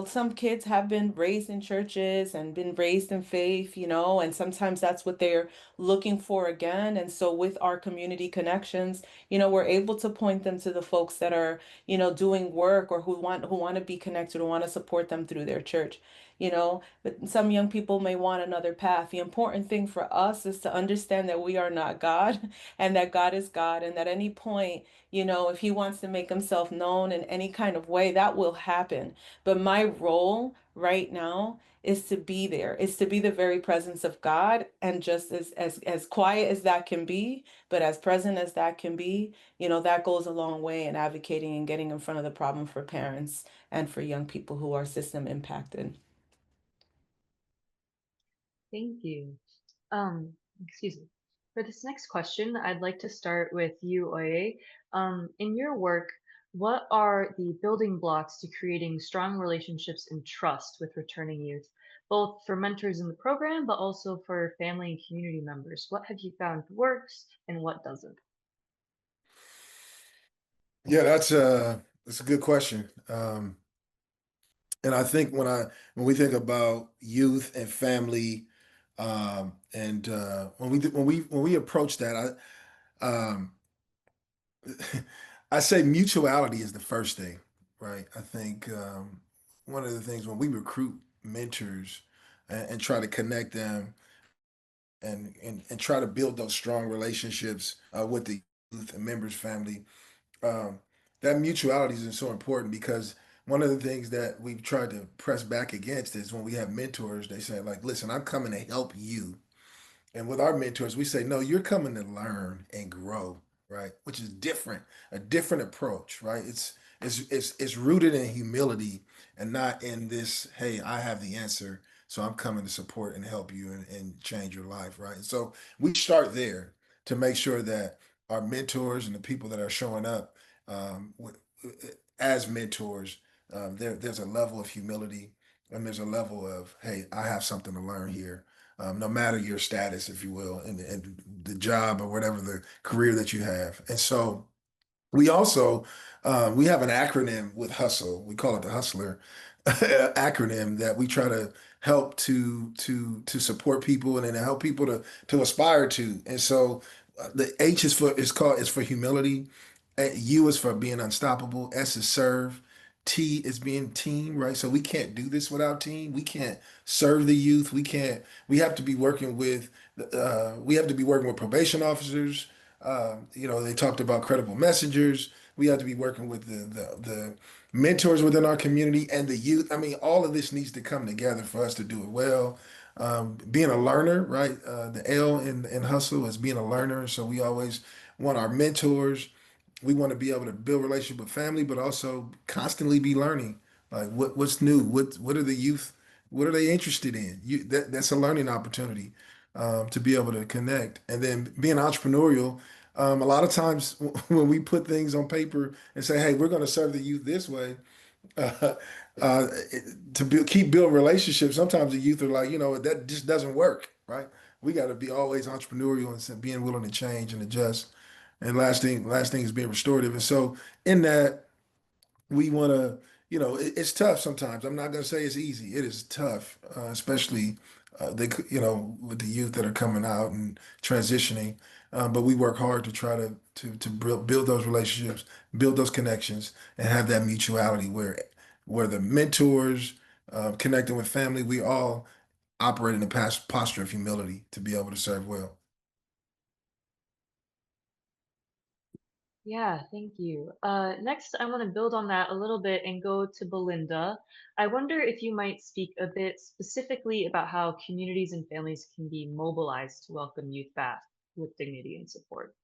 Some kids have been raised in churches and been raised in faith, and sometimes that's what they're looking for again. And so with our community connections, we're able to point them to the folks that are, doing work, or who want to be connected, or want to support them through their church. But some young people may want another path. The important thing for us is to understand that we are not God and that God is God, and at any point, if he wants to make himself known in any kind of way, that will happen. But my role right now is to be there, is to be the very presence of God, and just as quiet as that can be, but as present as that can be, that goes a long way in advocating and getting in front of the problem for parents and for young people who are system impacted. Thank you. Excuse me. For this next question, I'd like to start with you, Oye. In your work, what are the building blocks to creating strong relationships and trust with returning youth, both for mentors in the program, but also for family and community members? What have you found works and what doesn't? Yeah, that's a good question. And I think when we think about youth and family, and when we approach that, um, I say mutuality is the first thing, right? I think one of the things when we recruit mentors and try to connect them and try to build those strong relationships with the youth and members family, um, that mutuality is so important because one of the things that we've tried to press back against is when we have mentors, they say like, listen, I'm coming to help you. And with our mentors, we say, no, you're coming to learn and grow, right? Which is different, a different approach, right? It's rooted in humility and not in this, hey, I have the answer, so I'm coming to support and help you and change your life, right? And so we start there to make sure that our mentors and the people that are showing up as mentors, there's a level of humility and there's a level of, hey, I have something to learn here, no matter your status, if you will, and the job or whatever the career that you have. And so we also we have an acronym with Hustle. We call it the Hustler acronym that we try to help to support people and then to help people to aspire to. And so the H is for humility. U is for being unstoppable. S is serve. T is being team, right? So we can't do this without team. We can't serve the youth. We can't. We have to be working with. We have to be working with probation officers. They talked about credible messengers. We have to be working with the mentors within our community and the youth. I mean, all of this needs to come together for us to do it well. Being a learner, right? The L in hustle is being a learner. So we always want our mentors. We want to be able to build relationship with family, but also constantly be learning. Like what's new? What are the youth? What are they interested in? That's a learning opportunity to be able to connect. And then being entrepreneurial, a lot of times when we put things on paper and say, "Hey, we're going to serve the youth this way," uh, keep building relationships. Sometimes the youth are like, that just doesn't work, right? We got to be always entrepreneurial and being willing to change and adjust. And last thing is being restorative. And so in that, we want to, it's tough sometimes. I'm not going to say it's easy. It is tough, especially with the youth that are coming out and transitioning. But we work hard to try to build those relationships, build those connections, and have that mutuality where the mentors connecting with family, we all operate in a posture of humility to be able to serve well. Yeah, thank you. Next, I want to build on that a little bit and go to Belinda. I wonder if you might speak a bit specifically about how communities and families can be mobilized to welcome youth back with dignity and support.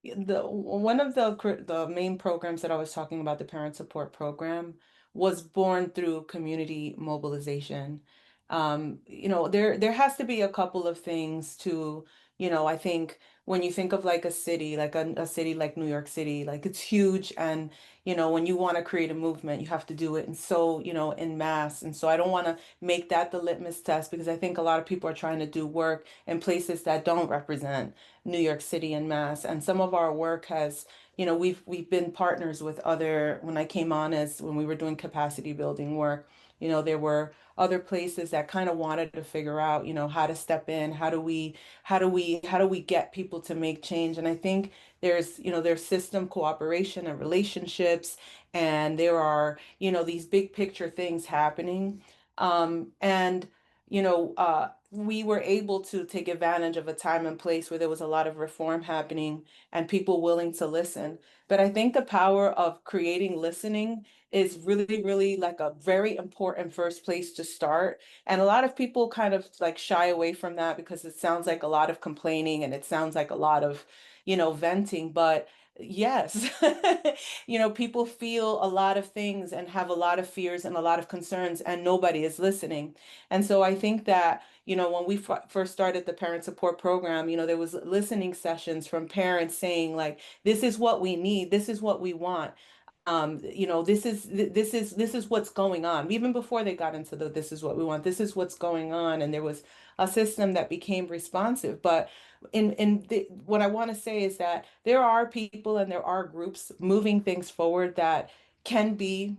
One of the main programs that I was talking about, the parent support program, was born through community mobilization. There has to be a couple of things to, I think when you think of like a city, like a city like New York City, like it's huge. And, when you want to create a movement, you have to do it. And so, in mass. And so I don't want to make that the litmus test, because I think a lot of people are trying to do work in places that don't represent New York City en masse. And some of our work has, we've been partners with other, when I came on as when we were doing capacity building work, there were other places that kind of wanted to figure out, how to step in, how do we get people to make change. And I think there's system cooperation and relationships, and there are, these big picture things happening. And we were able to take advantage of a time and place where there was a lot of reform happening and people willing to listen. But I think the power of creating listening is really, really like a very important first place to start. And a lot of people kind of like shy away from that because it sounds like a lot of complaining and it sounds like a lot of, venting. But yes, people feel a lot of things and have a lot of fears and a lot of concerns, and nobody is listening. And so I think that, when we first started the parent support program, there was listening sessions from parents saying like, this is what we need, this is what we want. This is what's going on. Even before they got into the this is what we want, this is what's going on. And there was a system that became responsive. But what I want to say is that there are people and there are groups moving things forward that can be,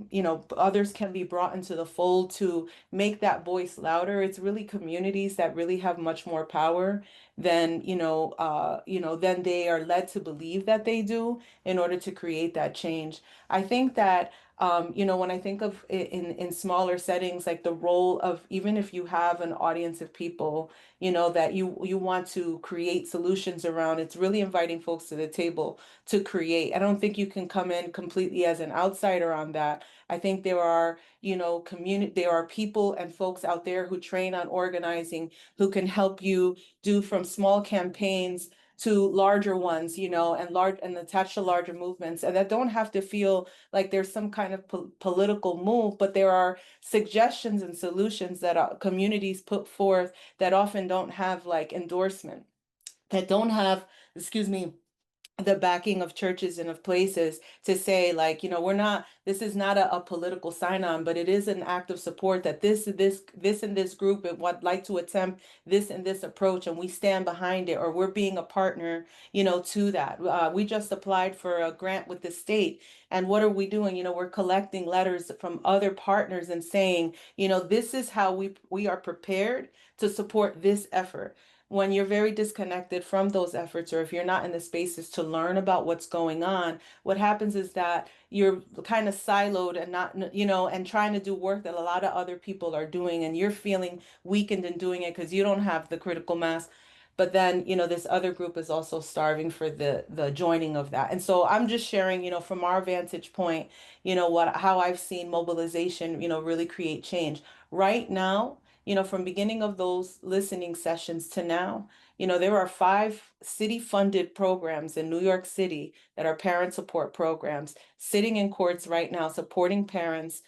others can be brought into the fold to make that voice louder. It's really communities that really have much more power than, than they are led to believe that they do in order to create that change. I think that, when I think of in smaller settings, like the role of, even if you have an audience of people, that you want to create solutions around, it's really inviting folks to the table to create. I don't think you can come in completely as an outsider on that. I think there are, there are people and folks out there who train on organizing, who can help you do from small campaigns to larger ones, and attached to larger movements, and that don't have to feel like there's some kind of political move, but there are suggestions and solutions that communities put forth that often don't have like endorsement, that don't have, excuse me, the backing of churches and of places to say like, this is not a political sign-on, but it is an act of support that this and this group would like to attempt this and this approach, and we stand behind it, or we're being a partner, to that. We just applied for a grant with the state, and what are we doing? We're collecting letters from other partners and saying, this is how we are prepared to support this effort. When you're very disconnected from those efforts, or if you're not in the spaces to learn about what's going on, what happens is that you're kind of siloed and not, and trying to do work that a lot of other people are doing, and you're feeling weakened in doing it because you don't have the critical mass. But then, this other group is also starving for the joining of that. And so I'm just sharing, from our vantage point, how I've seen mobilization, really create change. Right now, from beginning of those listening sessions to now, there are 5 city-funded programs in New York City that are parent support programs sitting in courts right now, supporting parents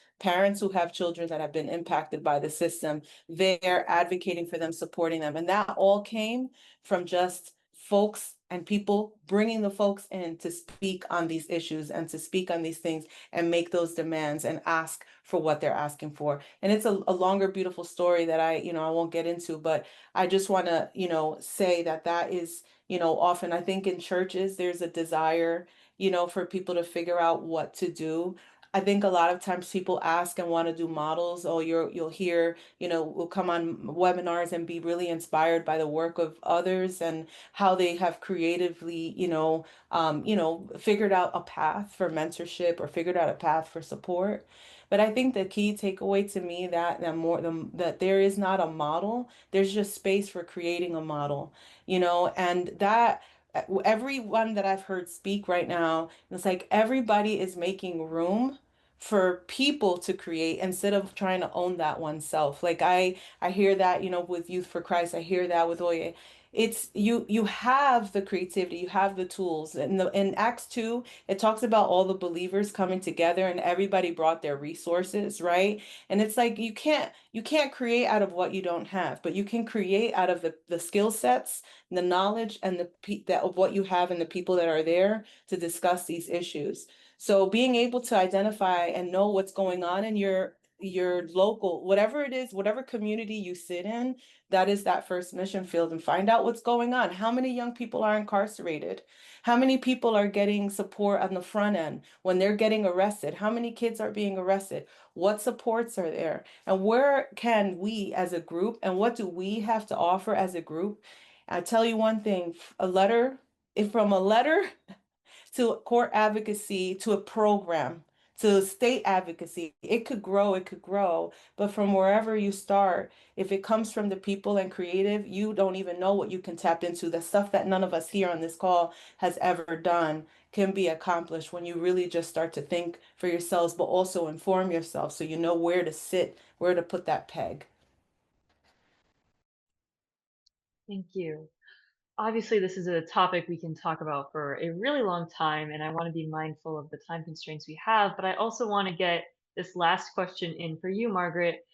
who have children that have been impacted by the system. They're advocating for them, supporting them. And that all came from just folks and people bringing the folks in to speak on these issues and to speak on these things and make those demands and ask for what they're asking for. And it's a longer, beautiful story that I won't get into, but I just want to, say that is, often I think in churches, there's a desire, for people to figure out what to do. I think a lot of times people ask and want to do models. Oh, you'll hear, we'll come on webinars and be really inspired by the work of others and how they have creatively, figured out a path for mentorship or figured out a path for support. But I think the key takeaway to me that there is not a model, there's just space for creating a model, and that everyone that I've heard speak right now, it's like everybody is making room for people to create instead of trying to own that oneself. Like I hear that, with Youth for Christ, I hear that with Oye. it's you have the creativity, you have the tools. And in Acts 2, it talks about all the believers coming together and everybody brought their resources, right? And it's like you can't create out of what you don't have, but you can create out of the skill sets, the knowledge, and that of what you have and the people that are there to discuss these issues. So being able to identify and know what's going on in your local, whatever it is, whatever community you sit in, that is that first mission field, and find out what's going on. How many young people are incarcerated? How many people are getting support on the front end when they're getting arrested? How many kids are being arrested? What supports are there? And where can we as a group, and what do we have to offer as a group? I tell you one thing, a letter, if from a letter to court advocacy to a program to state advocacy, it could grow, it could grow. But from wherever you start, if it comes from the people and creative, you don't even know what you can tap into. The stuff that none of us here on this call has ever done can be accomplished when you really just start to think for yourselves, but also inform yourself so you know where to sit, where to put that peg. Thank you. Obviously, this is a topic we can talk about for a really long time, and I want to be mindful of the time constraints we have, but I also want to get this last question in for you, Margaret.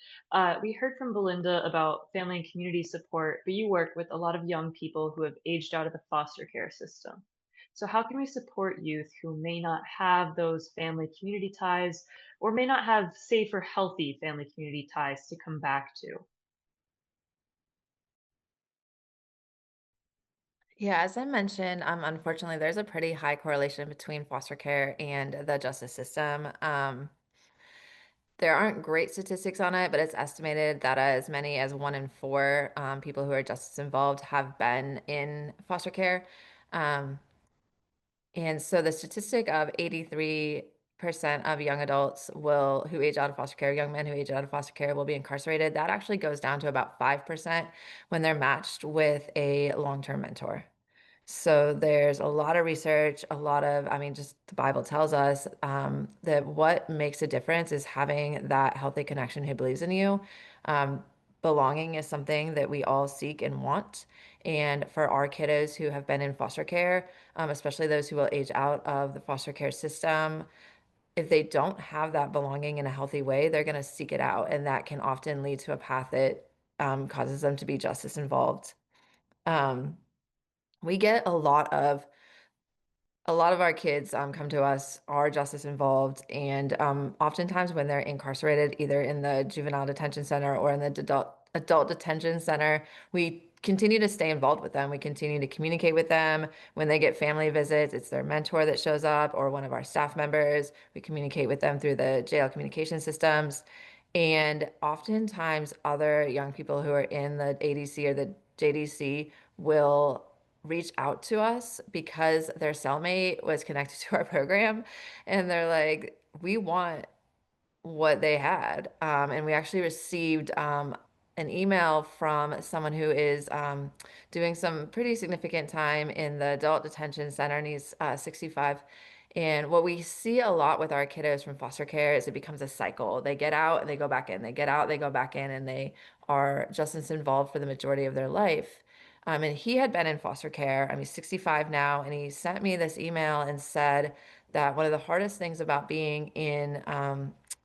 We heard from Belinda about family and community support, but you work with a lot of young people who have aged out of the foster care system. So how can we support youth who may not have those family community ties or may not have safe or healthy family community ties to come back to? Yeah, as I mentioned, unfortunately, there's a pretty high correlation between foster care and the justice system. There aren't great statistics on it, but it's estimated that as many as 1 in 4 people who are justice involved have been in foster care. Um, and so the statistic of 83% of young adults who age out of foster care, young men who age out of foster care will be incarcerated. That actually goes down to about 5% when they're matched with a long-term mentor. So there's a lot of research, I mean, just the Bible tells us that what makes a difference is having that healthy connection who believes in you. Um, Belonging is something that we all seek and want. And for our kiddos who have been in foster care, especially those who will age out of the foster care system, if they don't have that belonging in a healthy way, they're going to seek it out. And that can often lead to a path that causes them to be justice involved. Um, we get a lot of our kids come to us are justice involved, and oftentimes when they're incarcerated, either in the juvenile detention center or in the adult detention center, we continue to stay involved with them. We continue to communicate with them. When they get family visits, it's their mentor that shows up or one of our staff members. We communicate with them through the jail communication systems. And oftentimes, other young people who are in the ADC or the JDC will reach out to us because their cellmate was connected to our program, and they're like, we want what they had. And we actually received an email from someone who is doing some pretty significant time in the adult detention center, and he's 65. And what we see a lot with our kiddos from foster care is it becomes a cycle. They get out and they go back in. They get out, they go back in, and they are justice involved for the majority of their life. And he had been in foster care. I mean, he's 65 now, and he sent me this email and said that one of the hardest things about being in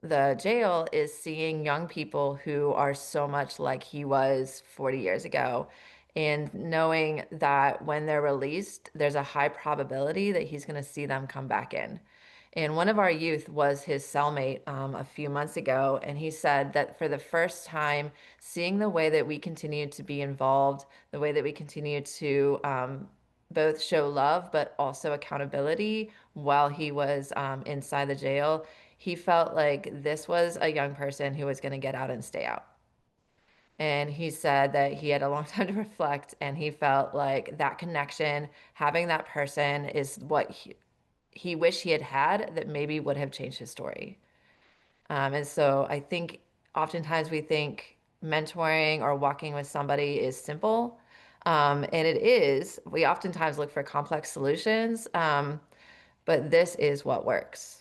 the jail is seeing young people who are so much like he was 40 years ago, and knowing that when they're released, there's a high probability that he's going to see them come back in. And one of our youth was his cellmate a few months ago, and he said that for the first time, seeing the way that we continue to be involved, the way that we continue to both show love but also accountability while he was inside the jail, he felt like this was a young person who was going to get out and stay out. And he said that he had a long time to reflect, and he felt like that connection, having that person, is what he wished he had had that maybe would have changed his story. And so I think oftentimes we think mentoring or walking with somebody is simple. And it is. We oftentimes look for complex solutions, but this is what works.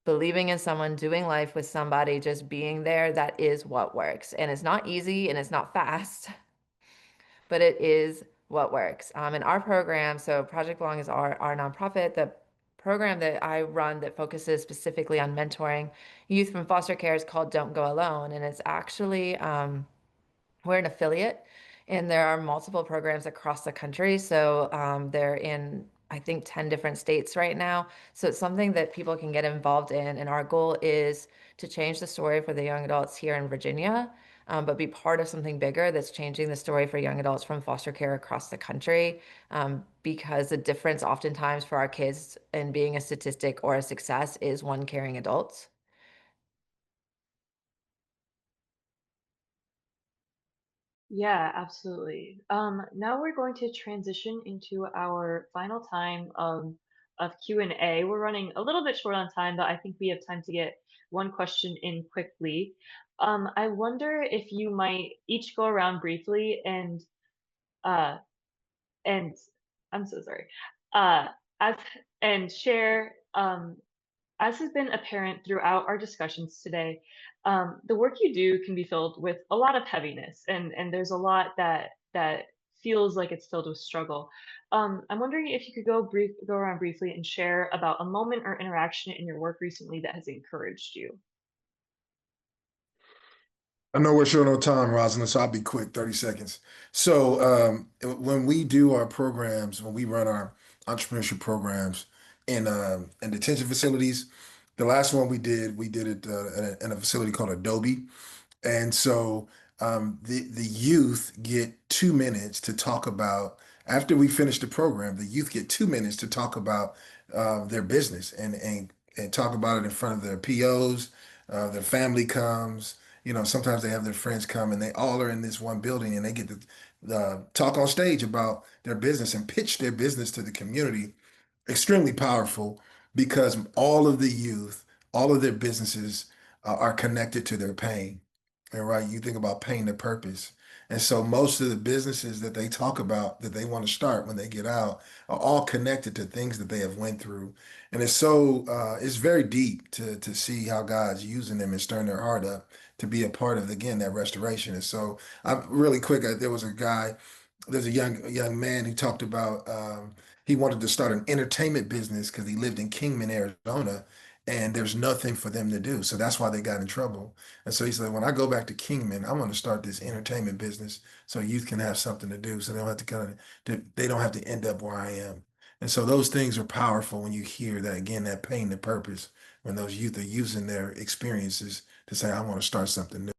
Believing in someone, doing life with somebody, just being there, that is what works. And it's not easy and it's not fast, but it is what works. In our program, so Project Belong is our nonprofit, the program that I run that focuses specifically on mentoring youth from foster care is called Don't Go Alone. And it's actually, we're an affiliate, and there are multiple programs across the country. So they're in, I think, 10 different states right now. So it's something that people can get involved in. And our goal is to change the story for the young adults here in Virginia, but be part of something bigger that's changing the story for young adults from foster care across the country. Because the difference oftentimes for our kids in being a statistic or a success is one caring adult. Yeah, absolutely. Now we're going to transition into our final time of Q&A. We're running a little bit short on time, but I think we have time to get one question in quickly. I wonder if you might each go around briefly uh, and I'm so sorry, uh, as and share as has been apparent throughout our discussions today, the work you do can be filled with a lot of heaviness, and there's a lot that feels like it's filled with struggle. I'm wondering if you could go around briefly and share about a moment or interaction in your work recently that has encouraged you. I know we're short on time, Rosalind, so I'll be quick, 30 seconds. So when we do our programs, when we run our entrepreneurship programs in detention facilities, the last one we did it in a facility called Adobe. And so the youth get 2 minutes to talk about, after we finish the program, the youth get 2 minutes to talk about their business and talk about it in front of their POs. Their family comes. You know, sometimes they have their friends come, and they all are in this one building, and they get to talk on stage about their business and pitch their business to the community. Extremely powerful because all of the youth, all of their businesses are connected to their pain. And right, you think about pain to purpose. And so most of the businesses that they talk about that they want to start when they get out are all connected to things that they have went through. And it's very deep to see how God's using them and stirring their heart up to be a part of, again, that restoration. And so I'm really quick, there's a young man who talked about he wanted to start an entertainment business because he lived in Kingman, Arizona, and there's nothing for them to do. So that's why they got in trouble. And so he said, when I go back to Kingman, I want to start this entertainment business so youth can have something to do. So they don't have to they don't have to end up where I am. And so those things are powerful when you hear that, again, that pain to purpose, when those youth are using their experiences to say, I want to start something new.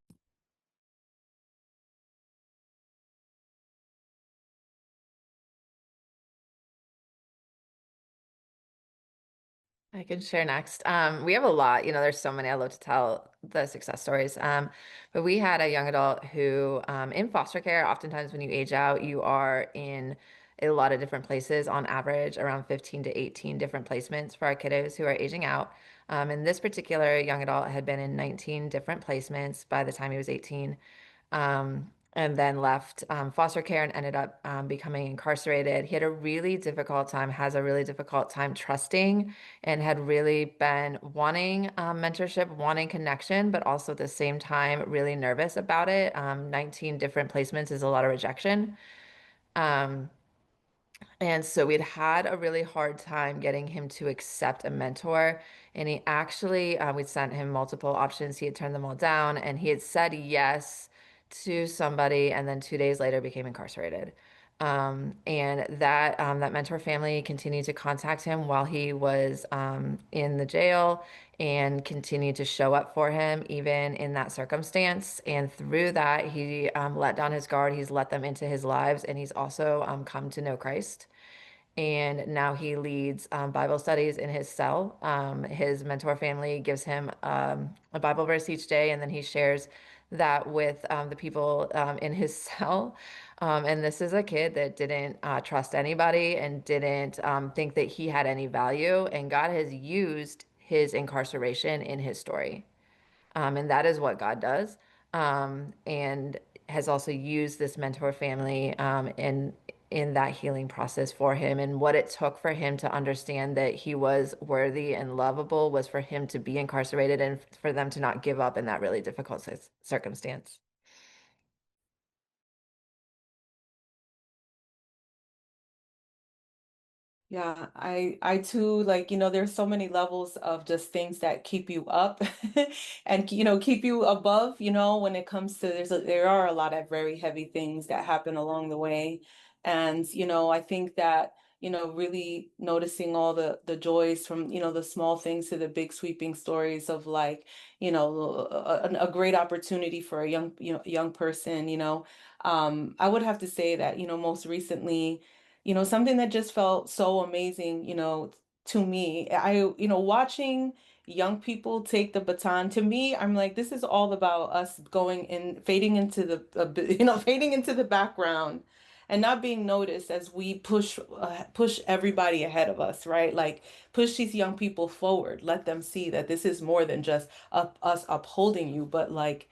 I can share next. We have a lot, there's so many. I love to tell the success stories. But we had a young adult who, in foster care, oftentimes when you age out, you are in a lot of different places, on average, around 15 to 18 different placements for our kiddos who are aging out. And this particular young adult had been in 19 different placements by the time he was 18, and then left foster care and ended up becoming incarcerated. He had a really difficult time, has a really difficult time trusting, and had really been wanting mentorship, wanting connection, but also at the same time really nervous about it. 19 different placements is a lot of rejection. Um, and so we'd had a really hard time getting him to accept a mentor. And he actually, we'd sent him multiple options. He had turned them all down, and he had said yes to somebody, and then 2 days later became incarcerated. And that mentor family continued to contact him while he was in the jail, and continued to show up for him even in that circumstance. And through that, he let down his guard. He's let them into his lives, and he's also come to know Christ. And now he leads Bible studies in his cell. His mentor family gives him a Bible verse each day, and then he shares that with the people in his cell. And this is a kid that didn't trust anybody and didn't think that he had any value. And God has used his incarceration in his story. And that is what God does. And has also used this mentor family in that healing process for him. And what it took for him to understand that he was worthy and lovable was for him to be incarcerated and for them to not give up in that really difficult circumstance. Yeah, I too, like, there's so many levels of just things that keep you up and, keep you above, when it comes to there are a lot of very heavy things that happen along the way. And, I think that, really noticing all the joys from, the small things to the big sweeping stories of, like, a great opportunity for a young person, I would have to say that, most recently, something that just felt so amazing, to me. Watching young people take the baton, to me, I'm like, this is all about us going in, fading into fading into the background and not being noticed as we push everybody ahead of us, right? Like, push these young people forward, let them see that this is more than just us upholding you, but like,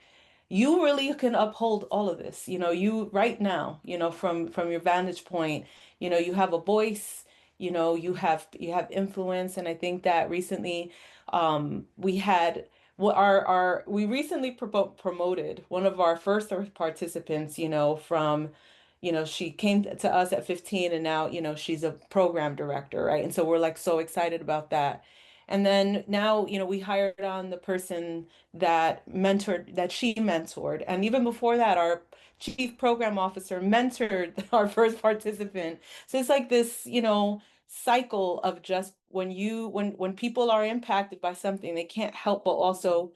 you really can uphold all of this, you right now, from your vantage point, you have a voice, you have influence. And I think that recently, we had what our we recently promoted one of our first participants, from, she came to us at 15, and now, she's a program director, right? And so we're like so excited about that. And then now, we hired on the person that she mentored. And even before that, our chief program officer mentored our first participant. So it's like this, cycle of just when people are impacted by something, they can't help but also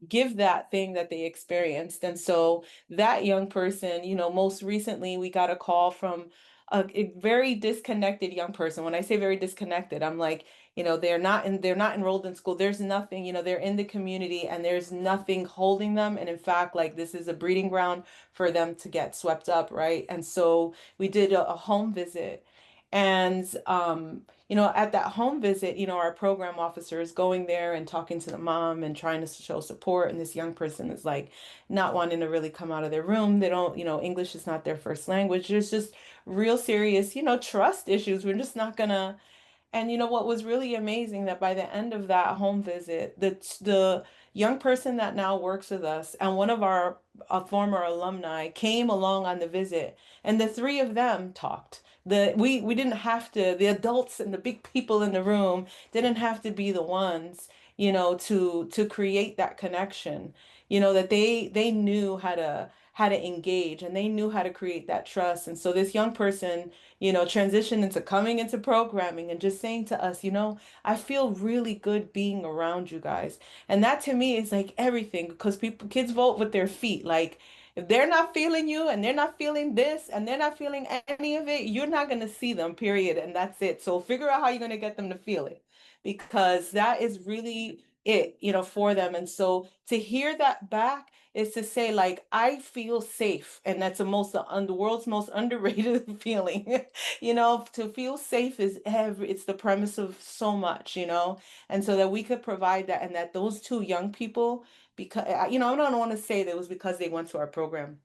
give that thing that they experienced. And so that young person, most recently we got a call from a very disconnected young person. When I say very disconnected, I'm like, they're not enrolled in school. There's nothing, they're in the community and there's nothing holding them. And in fact, like, this is a breeding ground for them to get swept up, right? And so we did a home visit. And at that home visit, our program officer is going there and talking to the mom and trying to show support. And this young person is like not wanting to really come out of their room. They don't, English is not their first language. There's just real serious, trust issues. We're just not gonna. And what was really amazing, that by the end of that home visit, the young person that now works with us and one of our former alumni came along on the visit, and the three of them talked. We didn't have to, the adults and the big people in the room didn't have to be the ones, to create that connection. That they knew how to engage, and they knew how to create that trust. And so this young person, transition into coming into programming and just saying to us, I feel really good being around you guys. And that to me is like everything, because kids vote with their feet. Like, if they're not feeling you and they're not feeling this and they're not feeling any of it, you're not going to see them, period. And that's it. So figure out how you're going to get them to feel it, because that is really it, for them. And so to hear that back is to say, like, I feel safe. And that's the world's most underrated feeling. To feel safe it's the premise of so much, and so that we could provide that, and that those two young people, because, I don't want to say that it was because they went to our program.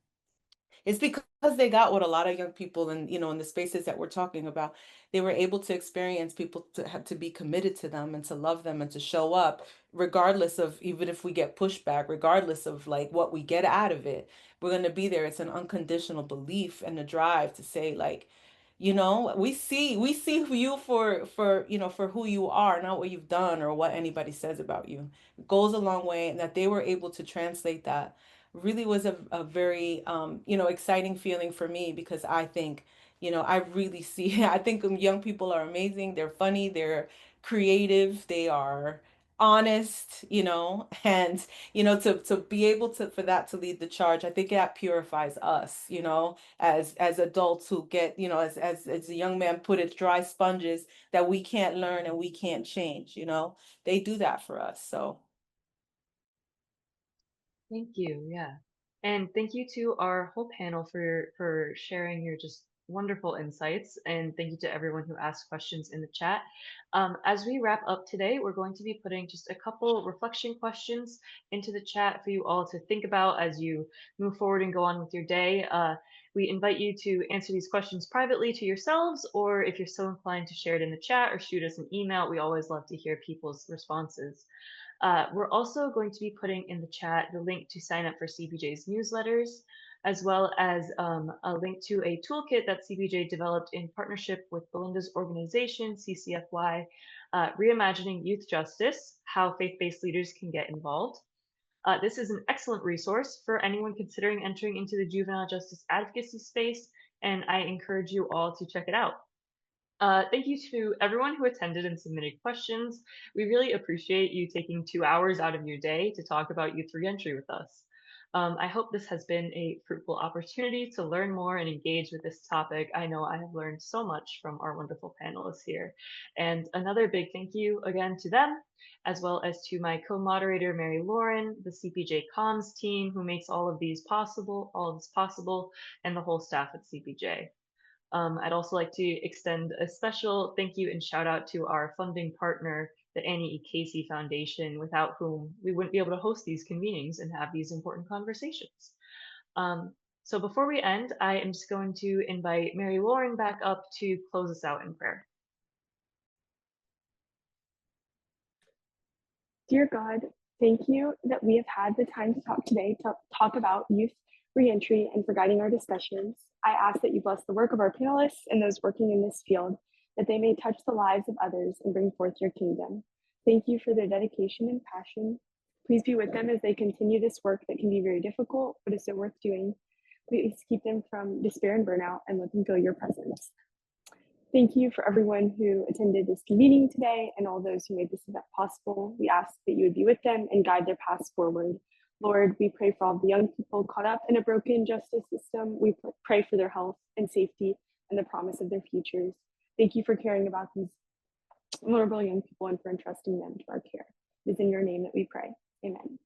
It's because they got what a lot of young people in the spaces that we're talking about, they were able to experience people to have to be committed to them and to love them and to show up regardless of, even if we get pushback, regardless of like what we get out of it, we're going to be there. It's an unconditional belief and a drive to say, like, we see you for who you are, not what you've done or what anybody says about you. It goes a long way. And that they were able to translate that really was a very exciting feeling for me, because I think, I really see, I think young people are amazing. They're funny, they're creative, they are honest, and to be able to, for that to lead the charge, I think that purifies us, as adults who get, as the young man put it, dry sponges that we can't learn and we can't change, they do that for us. So Thank you. Yeah. And thank you to our whole panel for sharing your just wonderful insights. And thank you to everyone who asked questions in the chat. As we wrap up today, we're going to be putting just a couple reflection questions into the chat for you all to think about as you move forward and go on with your day. We invite you to answer these questions privately to yourselves, or if you're so inclined, to share it in the chat or shoot us an email. We always love to hear people's responses. We're also going to be putting in the chat the link to sign up for CPJ's newsletters. as well as a link to a toolkit that CPJ developed in partnership with Belinda's organization, CCFY, Reimagining Youth Justice, How Faith-Based Leaders Can Get Involved. This is an excellent resource for anyone considering entering into the juvenile justice advocacy space, and I encourage you all to check it out. Thank you to everyone who attended and submitted questions. We really appreciate you taking 2 hours out of your day to talk about youth reentry with us. I hope this has been a fruitful opportunity to learn more and engage with this topic. I know I have learned so much from our wonderful panelists here. And another big thank you again to them, as well as to my co-moderator, Mary Lauren, the CPJ comms team who makes all of this possible, and the whole staff at CPJ. I'd also like to extend a special thank you and shout out to our funding partner, the Annie E. Casey Foundation, without whom we wouldn't be able to host these convenings and have these important conversations. So before we end, I am just going to invite Mary Lauren back up to close us out in prayer. Dear God, thank you that we have had the time to talk today to talk about youth reentry and for guiding our discussions. I ask that you bless the work of our panelists and those working in this field, that they may touch the lives of others and bring forth your kingdom. Thank you for their dedication and passion. Please be with them as they continue this work that can be very difficult, but is so worth doing. Please keep them from despair and burnout and let them feel your presence. Thank you for everyone who attended this convening today and all those who made this event possible. We ask that you would be with them and guide their paths forward. Lord, we pray for all the young people caught up in a broken justice system. We pray for their health and safety and the promise of their futures. Thank you for caring about these vulnerable young people and for entrusting them to our care. It is in your name that we pray. Amen.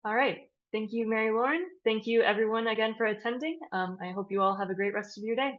All right. Thank you, Mary Lauren. Thank you, everyone, again for attending. I hope you all have a great rest of your day.